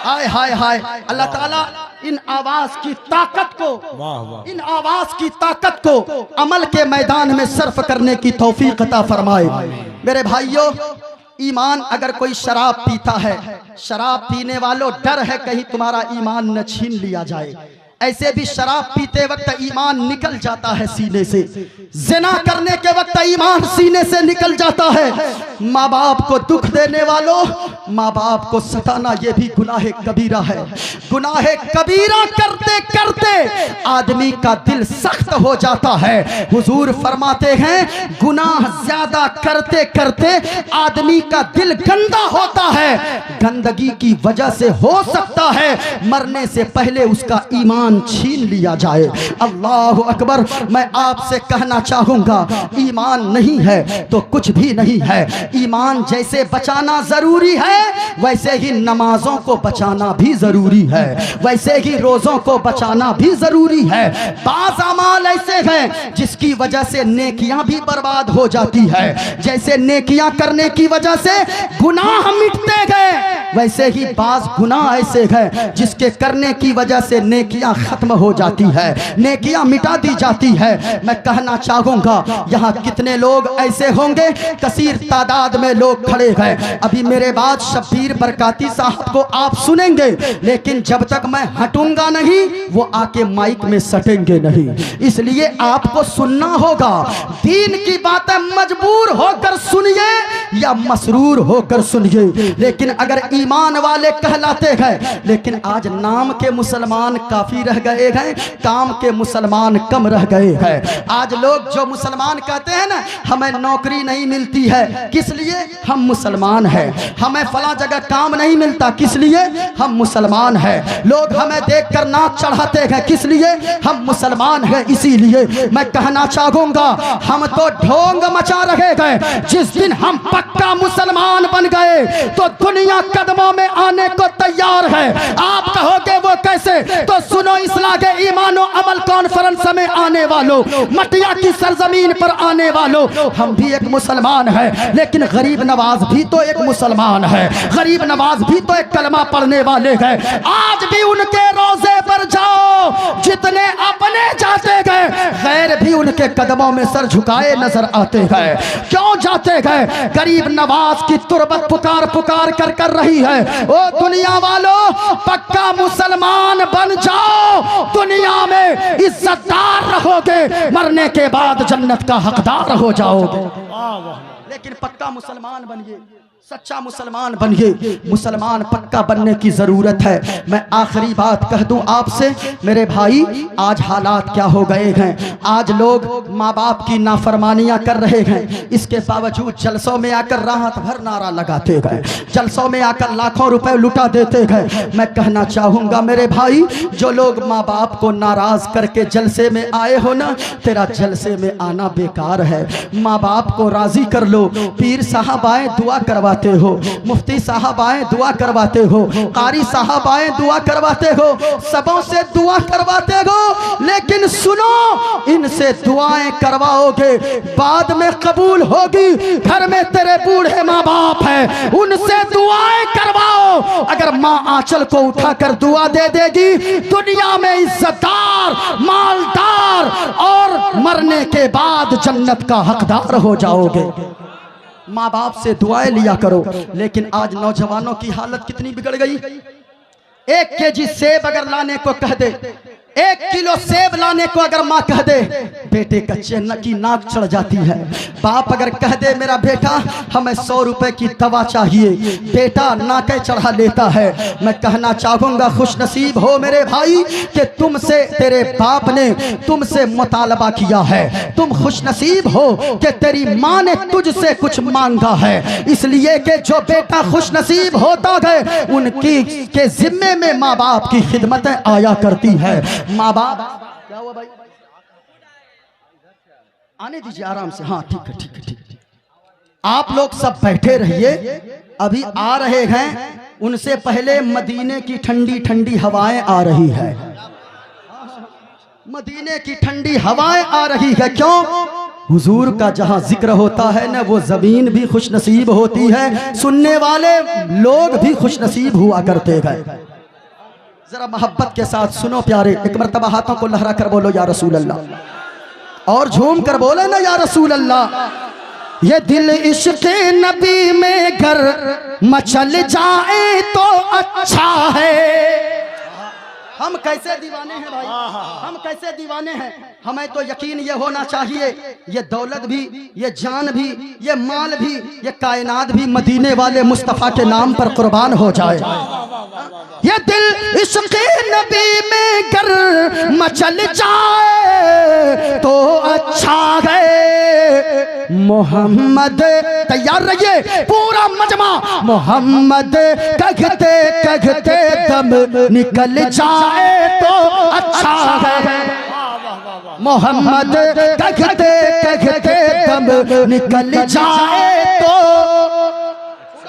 हाय हाय हाय, अल्लाह ताला इन आवाज की ताकत को, इन आवाज की ताकत को अमल के मैदान में सर्फ करने की तौफीक अता फरमाए। मेरे भाइयों, ईमान, अगर कोई शराब पीता है, शराब पीने वालों डर है कहीं तुम्हारा ईमान न छीन लिया जाए। ऐसे भी शराब पीते वक्त ईमान निकल जाता है सीने से, जिना करने के वक्त ईमान सीने से निकल जाता है। माँ बाप को दुख देने वालों, माँ बाप को सताना ये भी गुनाह कबीरा है। गुनाह कबीरा करते करते आदमी का दिल सख्त हो जाता है। हुजूर फरमाते हैं, गुनाह ज्यादा करते करते आदमी का दिल गंदा होता है। गंदगी की वजह से हो सकता है मरने से पहले उसका ईमान छीन लिया जाए। अल्लाह अकबर। मैं आपसे कहना चाहूंगा, ईमान नहीं है तो कुछ भी नहीं है। ईमान जैसे बचाना जरूरी है, वैसे ही नमाजों को बचाना भी जरूरी है, वैसे ही रोजों को बचाना भी जरूरी है। बाज़ अमाल ऐसे हैं जिसकी वजह से नेकियां भी बर्बाद हो जाती है। जैसे नेकियां करने की वजह से गुनाह मिटते गए, वैसे ही बाज़ गुनाह ऐसे हैं जिसके करने की वजह से नेकियां खत्म हो जाती है, नेकियां मिटा दी जाती है। मैं कहना चाहूंगा, यहाँ कितने लोग ऐसे होंगे, कसीर तादाद में लोग खड़े हैं। अभी मेरे बाद शब्बीर बरकाती साहब को आप सुनेंगे, लेकिन जब तक मैं हटूंगा नहीं वो आके माइक में सटेंगे नहीं। इसलिए आपको सुनना होगा। दीन की बातें मजबूर होकर सुनिए या मसरूर होकर सुनिए, लेकिन अगर ईमान वाले कहलाते हैं। लेकिन आज नाम के मुसलमान काफी रह गए हैं, काम के मुसलमान कम रह गए हैं। आज लोग जो मुसलमान कहते हैं ना, हमें नौकरी नहीं मिलती है, किस लिए? हम मुसलमान हैं। हमें फला जगह काम नहीं मिलता, किस लिए? हम मुसलमान हैं। लोग हमें देखकर नाच चढ़ाते हैं, किस लिए? हम मुसलमान हैं। इसीलिए मैं कहना चाहूंगा, हम तो ढोंग मचा रहे गए। जिस दिन हम पक्का मुसलमान बन गए तो दुनिया कदमों में आने को तैयार है। आप कहोगे वो कैसे? तो सुनो, इस्लाह के ईमान और अमल कॉन्फ्रेंस में आने वालों, मटिया की सरजमीन पर आने वालों, हम भी एक मुसलमान हैं, लेकिन गरीब नवाज भी तो एक मुसलमान है। गरीब नवाज भी तो एक कलमा पढ़ने वाले हैं। आज भी उनके रोजे पर जाओ, जितने अपने जाते गए, गैर भी उनके कदमों में सर झुकाए नजर आते गए। क्यों जाते गए? गरीब नवाज की तुरबत पुकार पुकार कर कर रही है। ओ दुनिया वालों, पक्का मुसलमान बन जाओ, दुनिया में इज्जतदार रहोगे, मरने के बाद जन्नत का हकदार हो जाओगे। लेकिन पक्का मुसलमान बनिए। सच्चा मुसलमान बनिए। मुसलमान पक्का बनने की जरूरत है। मैं आखिरी बात कह दूं आपसे मेरे भाई, आज हालात क्या हो गए हैं। आज लोग माँ बाप की नाफरमानियां कर रहे हैं, इसके बावजूद जलसों में आकर राहत भर नारा लगाते गए, जलसों में आकर लाखों रुपए लुटा देते गए। मैं कहना चाहूंगा मेरे भाई, जो लोग माँ बाप को नाराज करके जलसे में आए हो ना, तेरा जलसे में आना बेकार है। माँ बाप को राजी कर लो। पीर साहब आए दुआ करवाते हो, मुफ्ती साहब आए दुआ करवाते हो, कारी साहब आए दुआ करवाते हो, सबों से दुआ करवाते हो, लेकिन सुनो, इनसे दुआएं करवाओगे बाद में कबूल होगी। घर में तेरे बूढ़े माँ बाप है, उनसे दुआएं करवाओ। अगर माँ आंचल को उठाकर दुआ दे देगी, दुनिया में इज्जतदार, मालदार और मरने के बाद जन्नत का हकदार हो जाओगे। माँ बाप से दुआएं लिया करो। लेकिन आज नौजवानों की हालत कितनी बिगड़ गई। 1 केजी सेब अगर लाने को कह दे, 1 किलो सेब लाने को अगर माँ कह दे, बेटे का चेहरा की नाक चढ़ जाती है। बाप अगर कह दे मेरा बेटा हमें 100 रुपए की दवा चाहिए, बेटा नाके चढ़ा लेता है। मैं कहना चाहूंगा खुश नसीब हो मेरे भाई कि तुमसे तेरे बाप ने तुमसे मुतालबा किया है। तुम खुश नसीब हो कि तेरी माँ ने तुझसे कुछ मांगा है, इसलिए कि जो बेटा खुश नसीब होता है उनकी के जिम्मे में माँ बाप की खिदमतें आया करती है। माँ बाप क्या हुआ भाई, आने दीजिए आराम से। हाँ ठीक है ठीक है ठीक है। आप लोग सब बैठे रहिए, अभी आ रहे हैं। उनसे पहले मदीने की ठंडी ठंडी हवाएं आ रही है। मदीने की ठंडी हवाएं आ रही है। क्यों? हुजूर का जहां जिक्र होता है ना, वो जमीन भी खुश नसीब होती है, सुनने वाले लोग भी खुश नसीब हुआ करते गए। जरा मोहब्बत के साथ सुनो प्यारे, एक मर्तबा हाथों को लहरा कर बोलो या रसूल अल्लाह, और झूम कर बोले ना या रसूल अल्लाह। ये दिल इश्क़ नबी में घर मचल जाए तो अच्छा है। हम कैसे दीवाने हैं भाई, हम कैसे दीवाने हैं। हमें तो यकीन ये होना चाहिए, ये दौलत भी, ये जान भी, ये माल भी, ये कायनात भी मदीने वाले मुस्तफ़ा के नाम पर कुर्बान हो जाए। ये दिल इश्क़ नबी में गर मचल जाए तो अच्छा है। मोहम्मद, तैयार रहिए पूरा मजमा, मोहम्मद कहते कहते दम निकल जाए तो अच्छा है। मोहम्मद कहते कहते दम निकल जाए तो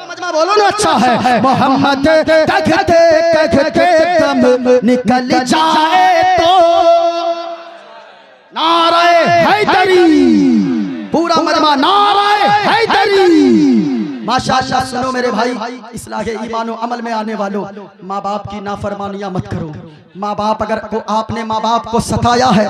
मजमा बोलो ना अच्छा है। मोहम्मद कहते कहते दम निकल जाए तो नारे हैदरी, पूरा मजमा नारे हैदरी। माशाअल्लाह सुनो मेरे भाई, इस्लाह ईमानो अमल में आने वालों, माँ बाप की नाफरमानियां मत करो। माँ बाप अगर को आपने माँ बाप को सताया है,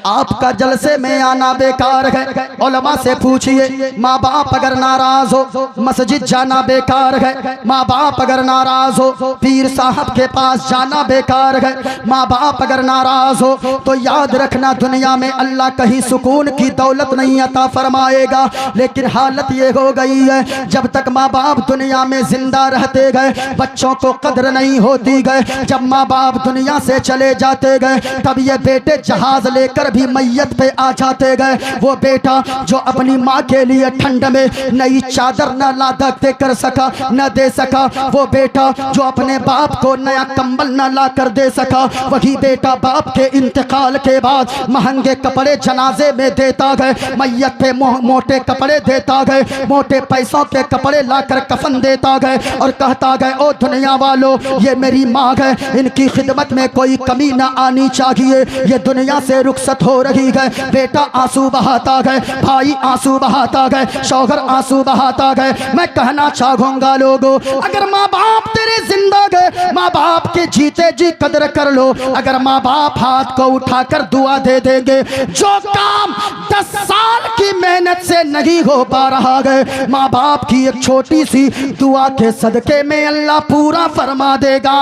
आपका जलसे में आना बेकार है। उलमा से पूछिए, माँ बाप अगर नाराज हो मस्जिद जाना बेकार है। माँ बाप अगर नाराज हो पीर साहब के पास जाना बेकार है। माँ बाप अगर नाराज हो तो याद रखना दुनिया में अल्लाह कहीं सुकून की दौलत नहीं अता फरमाएगा। लेकिन हालत ये हो गई है, जब तक माँ बाप दुनिया में जिंदा रहते गए बच्चों को कदर नहीं होती गए। जब माँ बाप दुनिया से चले जाते गए तब ये बेटे जहाज लेकर भी मैयत पे आ जाते गए। वो बेटा जो अपनी माँ के लिए ठंड में नई चादर न लादा कर सका, न दे सका, वो बेटा जो अपने बाप को नया कंबल न ला कर दे सका, वही बेटा बाप के इंतकाल के बाद महंगे कपड़े जनाजे में देता गए, मैयत पे मोटे कपड़े देता गए, मोटे पैसों के कपड़े लाकर कफन देता गए और कहता गए ओ दुनिया वालों ये मेरी माँ है, इनकी खिदमत में कोई कमी ना आनी चाहिए, ये दुनिया से रुखसत हो रही है। बेटा आंसू बहाता गए, भाई आंसू बहाता गए, शौहर आंसू बहाता गए। मैं कहना चाहूंगा लोगों, अगर माँ बाप तेरे जिंदा गए, माँ बाप के जीते जी कदर कर लो। अगर माँ बाप हाथ को उठाकर दुआ दे देंगे, जो काम 10 साल की मेहनत से नहीं हो पा रहा है, माँ बाप की एक छोटी सी दुआ के सदके में अल्लाह पूरा फरमा देगा।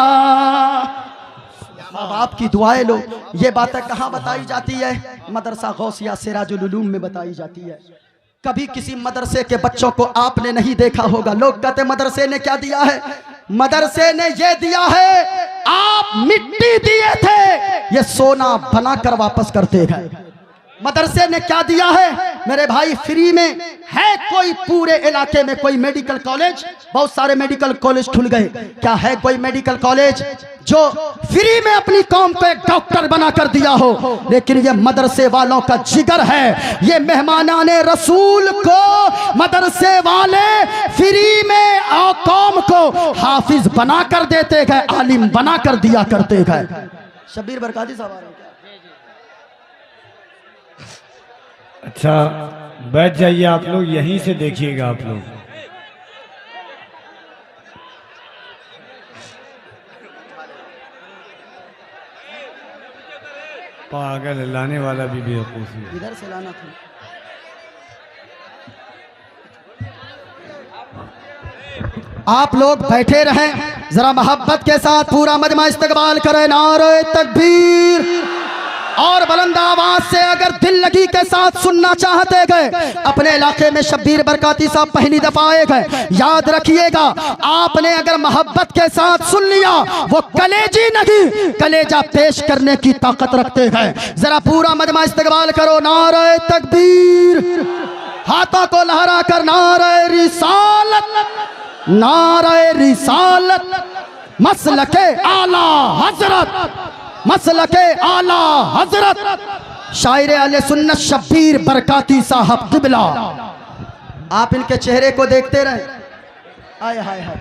माँ बाप की दुआएं लो। ये बातें कहाँ बताई जाती है? मदरसा गौसिया सिराजुल उलूम में बताई जाती है। कभी किसी मदरसे के बच्चों को आपने नहीं देखा होगा। लोग कहते मदरसे ने क्या दिया है, मदरसे ने ये दिया है, आप मिट्टी दिए थे, ये सोना बनाकर वापस करते गए। मदरसे ने क्या दिया है मेरे भाई, फ्री में है कोई पूरे इलाके में कोई मेडिकल कॉलेज? बहुत सारे मेडिकल कॉलेज खुल गए, क्या है कोई मेडिकल कॉलेज जो फ्री में अपनी कौम को एक डॉक्टर बनाकर दिया हो? लेकिन ये मदरसे वालों का जिगर है, ये मेहमानाने रसूल को मदरसे वाले फ्री में कौम को हाफिज बनाकर देते गए, आलिम बनाकर दिया करते गए। शब्बीर बरकाती साहब आ रहे हैं क्या? अच्छा बैठ जाइए आप लोग, यहीं से देखिएगा आप लोग। पागल लाने वाला भी बेवकूफ है। इधर से लाना था। आप लोग बैठे रहें, जरा मोहब्बत के साथ पूरा मजमा इस्तकबाल करें। नारे तकबीर और बुलंद आवाज से अगर दिल लगी के साथ सुनना चाहते गए, अपने इलाके में शब्बीर बरकाती साहब पहली दफा आए गए, याद रखिएगा आपने अगर मोहब्बत के साथ सुन लिया, वो कलेजी नहीं कलेजा पेश करने की ताकत रखते हैं। जरा पूरा मजमा इस्तकबाल करो। नारे तकबीर, हाथों को लहरा कर नारे रिसालत, नारे रिसालत, मसलके आला हजरत, मसलके आला हजरत, शायर अहले सुन्नत शब्बीर बरकाती साहब क़िबला। आप इनके चेहरे को देखते रहे। आय हाय हाय,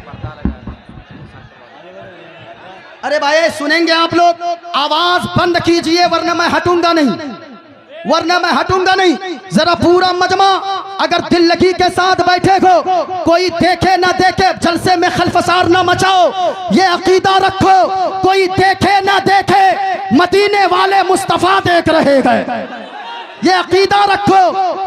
अरे भाई सुनेंगे आप लोग, आवाज बंद कीजिए वरना मैं हटूंगा नहीं, वरना मैं हटूंगा नहीं। जरा पूरा मजमा अगर दिल लगी के साथ बैठे हो, कोई देखे ना देखे जलसे में खलफसार ना मचाओ, ये अकीदा रखो। कोई देखे ना देखे, मदीने वाले मुस्तफा देख रहे गए, ये अकीदा रखो।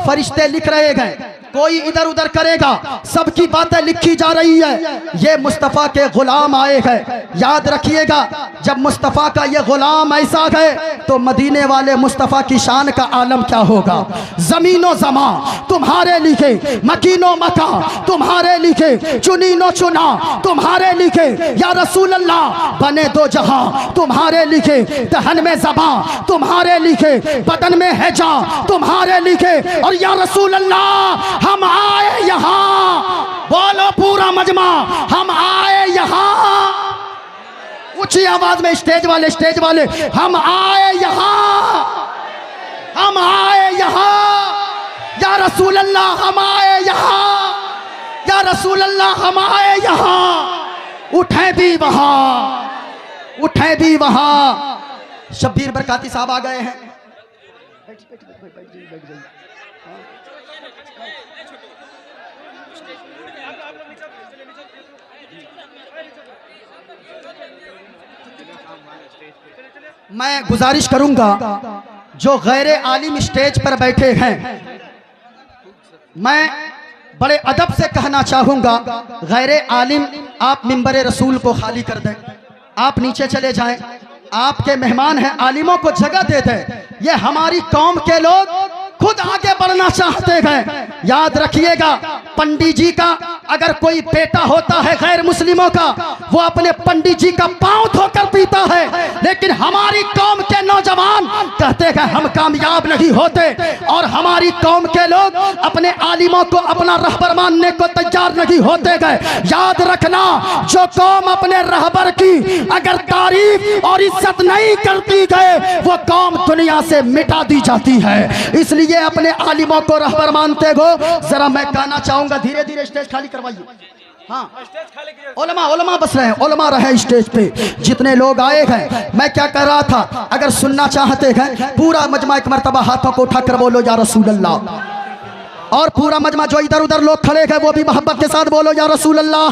फरिश्ते लिख रहे गए, कोई इधर उधर करेगा, सबकी बातें लिखी जा रही है। ये मुस्तफ़ा के गुलाम आए गए, याद रखिएगा। जब मुस्तफ़ा का ये गुलाम ऐसा गए तो मदीने वाले मुस्तफ़ा की शान का आलम क्या होगा। ज़मीनो ज़मा तुम्हारे लिखे, मकीनो मका तुम्हारे लिखे, चुनीनो चुना तुम्हारे लिखे, या रसूल अल्लाह बने दो जहां तुम्हारे लिखे, दहन में ज़बा तुम्हारे लिखे, बदन में हैजा तुम्हारे लिखे, और या रसूल अल्लाह हम आए यहाँ, बोलो पूरा मजमा, हम आए यहाँ। ऊंची आवाज में स्टेज वाले, हम आए यहाँ, हम आए यहाँ, या रसूल अल्लाह हम आए यहाँ, या रसूल अल्लाह हम आए यहाँ। उठे भी वहाँ, उठे भी वहाँ। शब्बीर बरकाती साहब आ गए हैं। मैं गुजारिश करूंगा जो गैर आलिम स्टेज पर बैठे हैं, मैं बड़े अदब से कहना चाहूंगा, गैर आलिम आप मिंबर रसूल को खाली कर दें, आप नीचे चले जाएं। आपके मेहमान हैं, आलिमों को जगह दे दें। ये हमारी कौम के लोग खुद आगे बढ़ना चाहते हैं। याद रखिएगा, पंडित जी का अगर कोई बेटा होता है गैर मुस्लिमों का, वो अपने पंडित जी का पांव धोकर पीता है, लेकिन हमारी कौम के नौजवान कहते हैं हम कामयाब नहीं होते, और हमारी कौम के लोग अपने आलिमों को अपना रहबर मानने को तैयार नहीं होते गए। याद रखना, जो कौम अपने रहबर की अगर तारीफ और इज्जत नहीं करती गए, वो कौम दुनिया से मिटा दी जाती है। इसलिए अपने आलिमों को रहबर मानते हो। जरा मैं कहना चाहूंगा, धीरे धीरे स्टेज खाली करवाइए। हाँ, ओलमा बस रहे हैं, ओलमा रहे स्टेज पे, जितने लोग आए हैं। मैं क्या कह रहा था, अगर सुनना चाहते हैं पूरा मजमा एक मर्तबा हाथों को उठाकर बोलो या रसूल अल्लाह। और पूरा मजमा जो इधर उधर लोग खड़े हैं वो भी मोहब्बत के साथ बोलो या रसूल अल्लाह,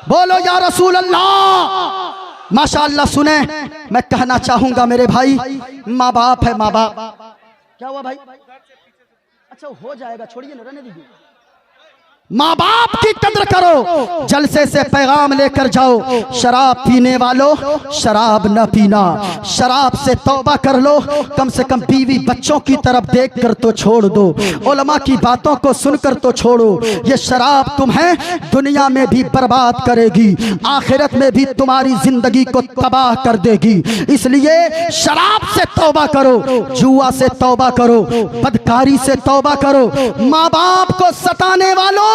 बोलो या रसूल अल्लाह। माशाअल्लाह। सुने, मैं कहना चाहूंगा मेरे भाई, माँ बाप है, माँ बाप। क्या हुआ भाई? अच्छा हो जाएगा, छोड़िए ना, रहने दीजिए। माँ बाप की कद्र करो, जलसे से पैगाम लेकर जाओ। शराब पीने वालों शराब न पीना, शराब से तौबा कर लो, कम से कम बीवी बच्चों की तरफ देख कर तो छोड़ दो, उलमा की बातों को सुनकर तो छोड़ो। ये शराब तुम्हें दुनिया में भी बर्बाद करेगी, आखिरत में भी तुम्हारी जिंदगी को तबाह कर देगी। इसलिए शराब से तौबा करो, जुआ से तौबा करो, बदकारी से तौबा करो। माँ बाप को सताने वालों,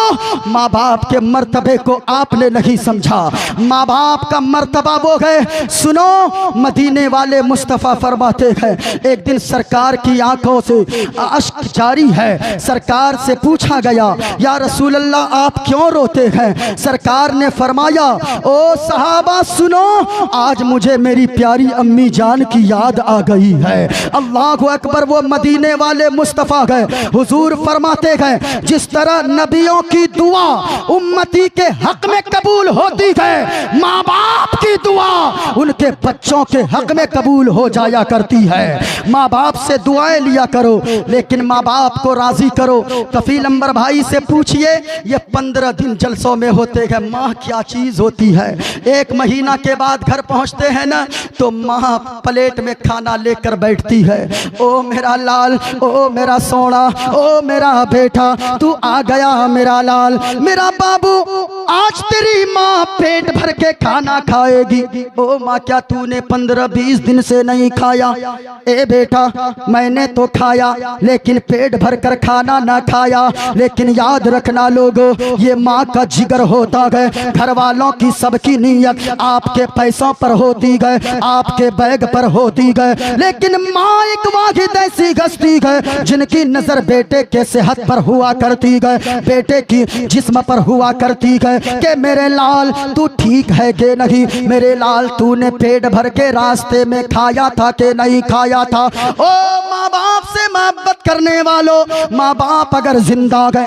माँ बाप के मर्तबे को आपने नहीं समझा। माँ बाप का मर्तबा वो है। सुनो, मदीने वाले मुस्तफ़ा फरमाते हैं, एक दिन सरकार की आंखों से अश्क जारी है। सरकार से पूछा गया, या रसूल अल्लाह आप क्यों रोते हैं? सरकार ने फरमाया, ओ सहाबा सुनो, आज मुझे मेरी प्यारी अम्मी जान की याद आ गई है। अल्लाह अकबर, वो मदीने वाले मुस्तफ़ा गए। हुजूर फरमाते हैं, जिस तरह नबियों की दुआ उम्मती के हक में कबूल होती है, माँ बाप की दुआ उनके बच्चों के हक में कबूल हो जाया करती है। माँ बाप से दुआएं लिया करो, लेकिन माँ बाप को राजी करो। कफील अंबर भाई से पूछिए, ये 15 दिन जलसों में होते हैं, माँ क्या चीज होती है। 1 महीना के बाद घर पहुंचते हैं ना, तो माँ प्लेट में खाना लेकर बैठती है। ओ मेरा लाल, ओ मेरा सोना, ओ मेरा बेटा, तू आ गया मेरा लाल, मेरा बाबू, आज तेरी माँ पेट भर के खाना खाएगी। ओ माँ, क्या तूने 15-20 दिन से नहीं खाया? ए बेटा, मैंने तो खाया, लेकिन पेट भर कर खाना ना खाया। लेकिन याद रखना लोगों, ये माँ का जिगर होता है। घर वालों की सबकी नीयत आपके पैसों पर होती गए, आपके बैग पर होती गए, लेकिन माँ एक वाहिद ऐसी हस्ती है जिनकी नजर बेटे के सेहत पर हुआ करती गए, बेटे की जिस्म पर हुआ करती है कि मेरे लाल तू ठीक है कि नहीं, मेरे लाल तूने पेट भर के रास्ते में खाया था कि नहीं खाया था। ओ माँ बाप से मोहब्बत करने वालों, माँ बाप अगर जिंदा गए,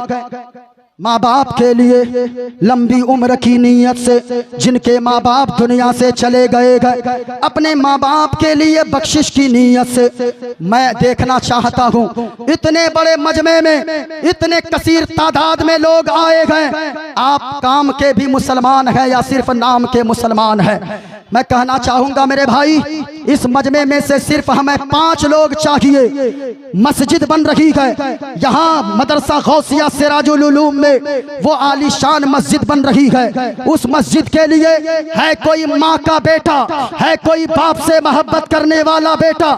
माँ बाप के लिए लंबी उम्र की नीयत से, जिनके माँ बाप दुनिया से चले गए, अपने माँ बाप के लिए बख्शिश की नीयत से मैं देखना चाहता हूँ। इतने बड़े मजमे में इतने कसीर तादाद में लोग आए गए, आप काम के भी मुसलमान हैं या सिर्फ नाम के मुसलमान हैं? मैं कहना चाहूंगा मेरे भाई, इस मजमे में से सिर्फ हमें 5 लोग चाहिए। मस्जिद बन रही है यहाँ मदरसा गौसिया सिराजुल उलूम में, वो आलीशान मस्जिद बन रही है। उस मस्जिद के लिए है कोई माँ का बेटा, है कोई बाप से मोहब्बत करने वाला बेटा?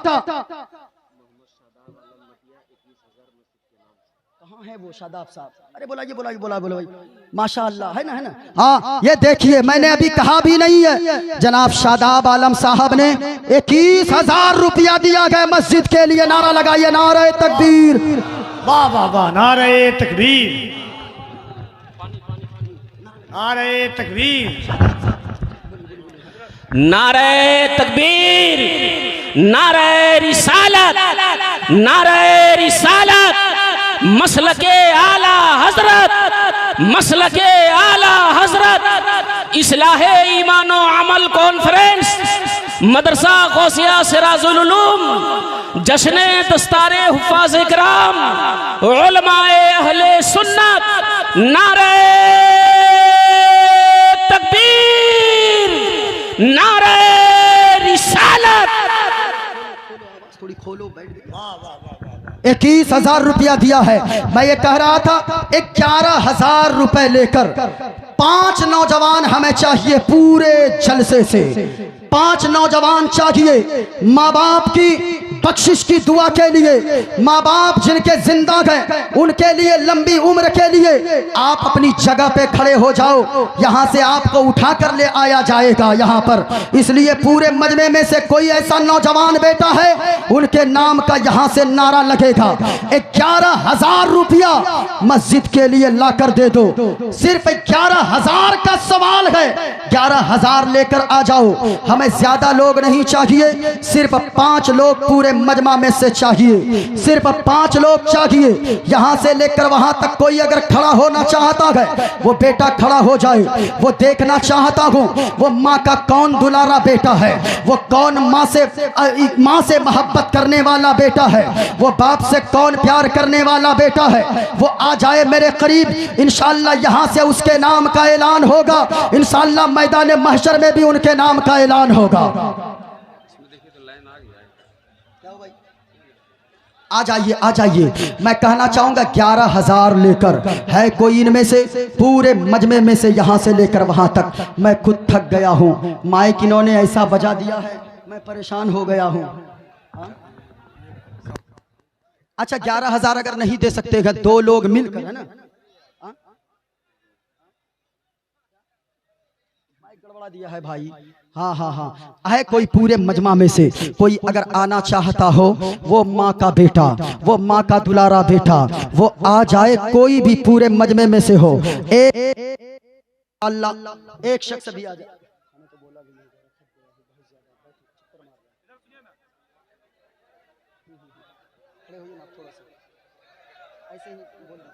कहाँ है वो शादाब साहब? अरे बोलाइए बोलाइए बोलाइए, माशाअल्लाह, है ना, है ना। हाँ, ये देखिए, मैंने अभी कहा भी नहीं है, जनाब शादाब आलम साहब ने 21,000 रुपया दिया गया मस्जिद के लिए। नारा लगाइए, नारे तकबीर। वाह वाह वाह, नारे तकबीर, नारे तकबीर, नारे तकबीर, नारे रिसालत, नारे रिसालत, मसलके आला हजरत, मसलके आला हजरत, इस्लाहे ईमानो अमल कॉन्फ्रेंस, मदरसा गौसिया सिराजुल उलूम, जश्ने दस्तारे हुफ़ाज़ इकराम, उलमाए अहले सुन्नत, नारे तकबीर, नारे रिसालत। थोड़ी खोलो, बैठ। 21,000 रुपया दिया है। मैं ये कह रहा था, 11,000 रुपए लेकर 5 नौजवान हमें चाहिए पूरे जलसे से। 5 नौजवान चाहिए माँ बाप की बख्शिश की दुआ के लिए, माँ बाप जिनके जिंदा गए उनके लिए, लंबी उम्र के लिए। आप अपनी जगह पे खड़े हो जाओ, यहाँ से आपको उठा कर ले आया जाएगा यहाँ पर। इसलिए पूरे मजमे में से कोई ऐसा नौजवान बेटा है, उनके नाम का यहाँ से नारा लगेगा। 11,000 रुपया मस्जिद के लिए ला कर दे दो। सिर्फ 11,000 का सवाल है, 11,000 लेकर आ जाओ। हमें हमें ज्यादा लोग नहीं चाहिए, सिर्फ 5 लोग पूरे मजमा में से चाहिए, सिर्फ 5 लोग चाहिए। यहाँ से लेकर वहां तक कोई अगर खड़ा होना चाहता है वो बेटा खड़ा हो जाए। वो देखना चाहता हूँ वो माँ का कौन दुलारा बेटा है, वो कौन माँ से मोहब्बत करने वाला बेटा है, वो बाप से कौन प्यार करने वाला बेटा है। वो आ जाए मेरे करीब, इंशाअल्लाह यहाँ से उसके नाम का ऐलान होगा, इंशाअल्लाह मैदान महशर में भी उनके नाम का ऐलान होगा। आ जाइए आ जाइए। मैं कहना चाहूंगा 11,000 लेकर है कोई इनमें से, पूरे मजमे में से यहाँ से लेकर वहां तक मैं खुद थक गया हूँ। माइक इन्होंने ऐसा बजा दिया है मैं परेशान हो गया हूँ। अच्छा 11,000 अगर नहीं दे सकते हैं 2 लोग मिलकर, है ना, गड़बड़ा दिया है भाई। हाँ हाँ हाँ, है कोई पूरे मजमा में से कोई अगर आना चाहता हो, वो माँ का बेटा, वो माँ का दुलारा बेटा, वो आ जाए, कोई भी पूरे मजमे में से हो। अल्लाह एक शख्स भी आ जाए। ऐसे ही बोलिए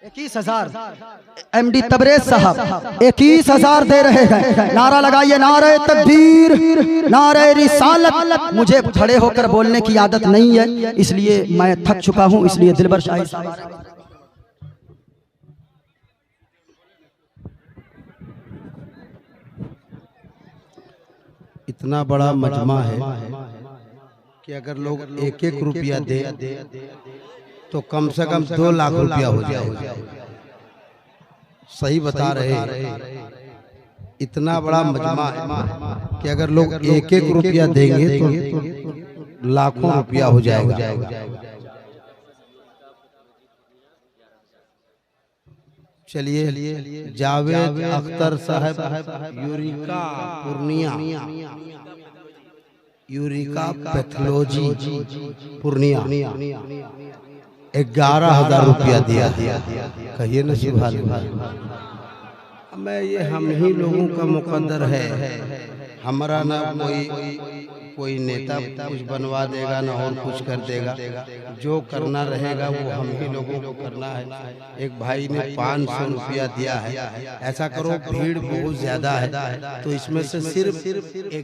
21,000 MD तबरेज साहब 21,000 दे रहे हैं। नारा लगाइए, नारे तकबीर, नारे रिसालत। मुझे खड़े होकर बोलने की आदत नहीं है, इसलिए मैं थक चुका हूं, इसलिए दिलबर शाही साहब। इतना बड़ा मजमा है कि अगर लोग 1-1 रुपया दे तो कम से कम 2 लाख रुपया हो जाएगा। सही बता रहे हैं। इतना बड़ा मजमा है कि अगर लोग 1-1 रुपया देंगे तो लाखों रुपया हो जाएगा। चलिए, जावेद अख्तर साहब Eureka Purnia, Eureka pathology Purnia, 11,000 रुपया दिया। कहिए ना सुभान अल्लाह। मैं ये हम ही लोगों का मुकद्दर है, हमारा ना कोई नेता कुछ बनवा देगा ना और कुछ कर देगा। जो करना रहेगा वो हम ही लोगों को करना है। एक भाई ने 500 रुपया दिया है। ऐसा करो, भीड़ बहुत ज्यादा है तो इसमें से सिर्फ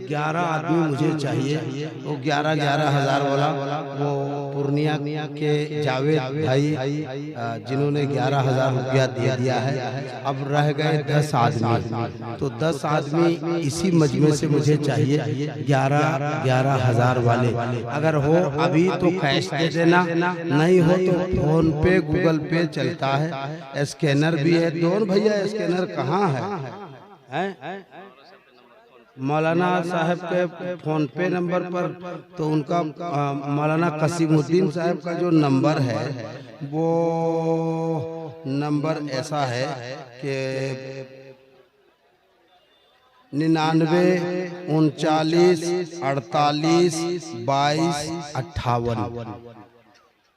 11 आदमी मुझे चाहिए। वो 11,000 वाला वो पूर्णिया के जावेद भाई जिन्होंने 11,000 रुपया दे दिया है। अब रह गए 10 आदमी, तो 10 आदमी इसी मजमे से मुझे चाहिए 11,000 वाले। अगर हो अभी तो कैश दे देना, नहीं हो तो फोन पे गूगल पे चलता है, स्कैनर भी है। दोनों भैया स्कैनर कहाँ है? मौलाना साहब के फोन पे नंबर पर तो उनका मौलाना कसीमुद्दीन साहब का जो नंबर है वो नंबर ऐसा है कि 99 39 48 22 58।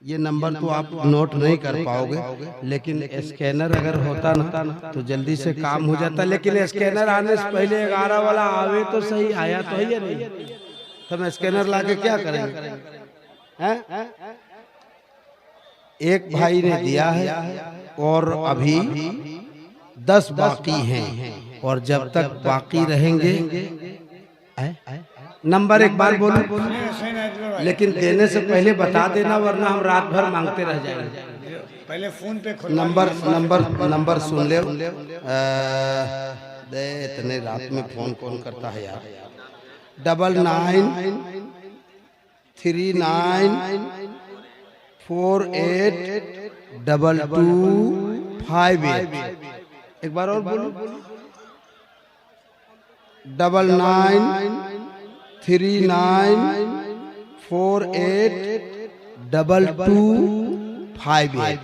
ये नंबर तो आप नोट नहीं कर पाओगे, लेकिन स्कैनर अगर होता ना तो जल्दी से काम हो जाता। लेकिन स्कैनर आने से पहले 11 वाला आवे तो सही, आया तो है नहीं, तो हम स्कैनर लाके क्या करेंगे? एक भाई ने दिया है और अभी 10 बाकी हैं, और जब तक बाकी रहेंगे नंबर एक बार बोलो, लेकिन देने से पहले बता देना, वरना हम रात भर मांगते रह जाएंगे। पहले फोन पे नंबर सुन ले। इतने रात में फोन कौन करता है यार? 99 39 48 22 58। एक बार और बोलो। 99 39 48 22 58।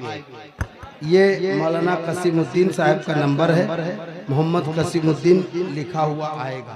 ये मौलाना कसीमुद्दीन साहब का नंबर है। मोहम्मद कसीमुद्दीन लिखा हुआ आएगा।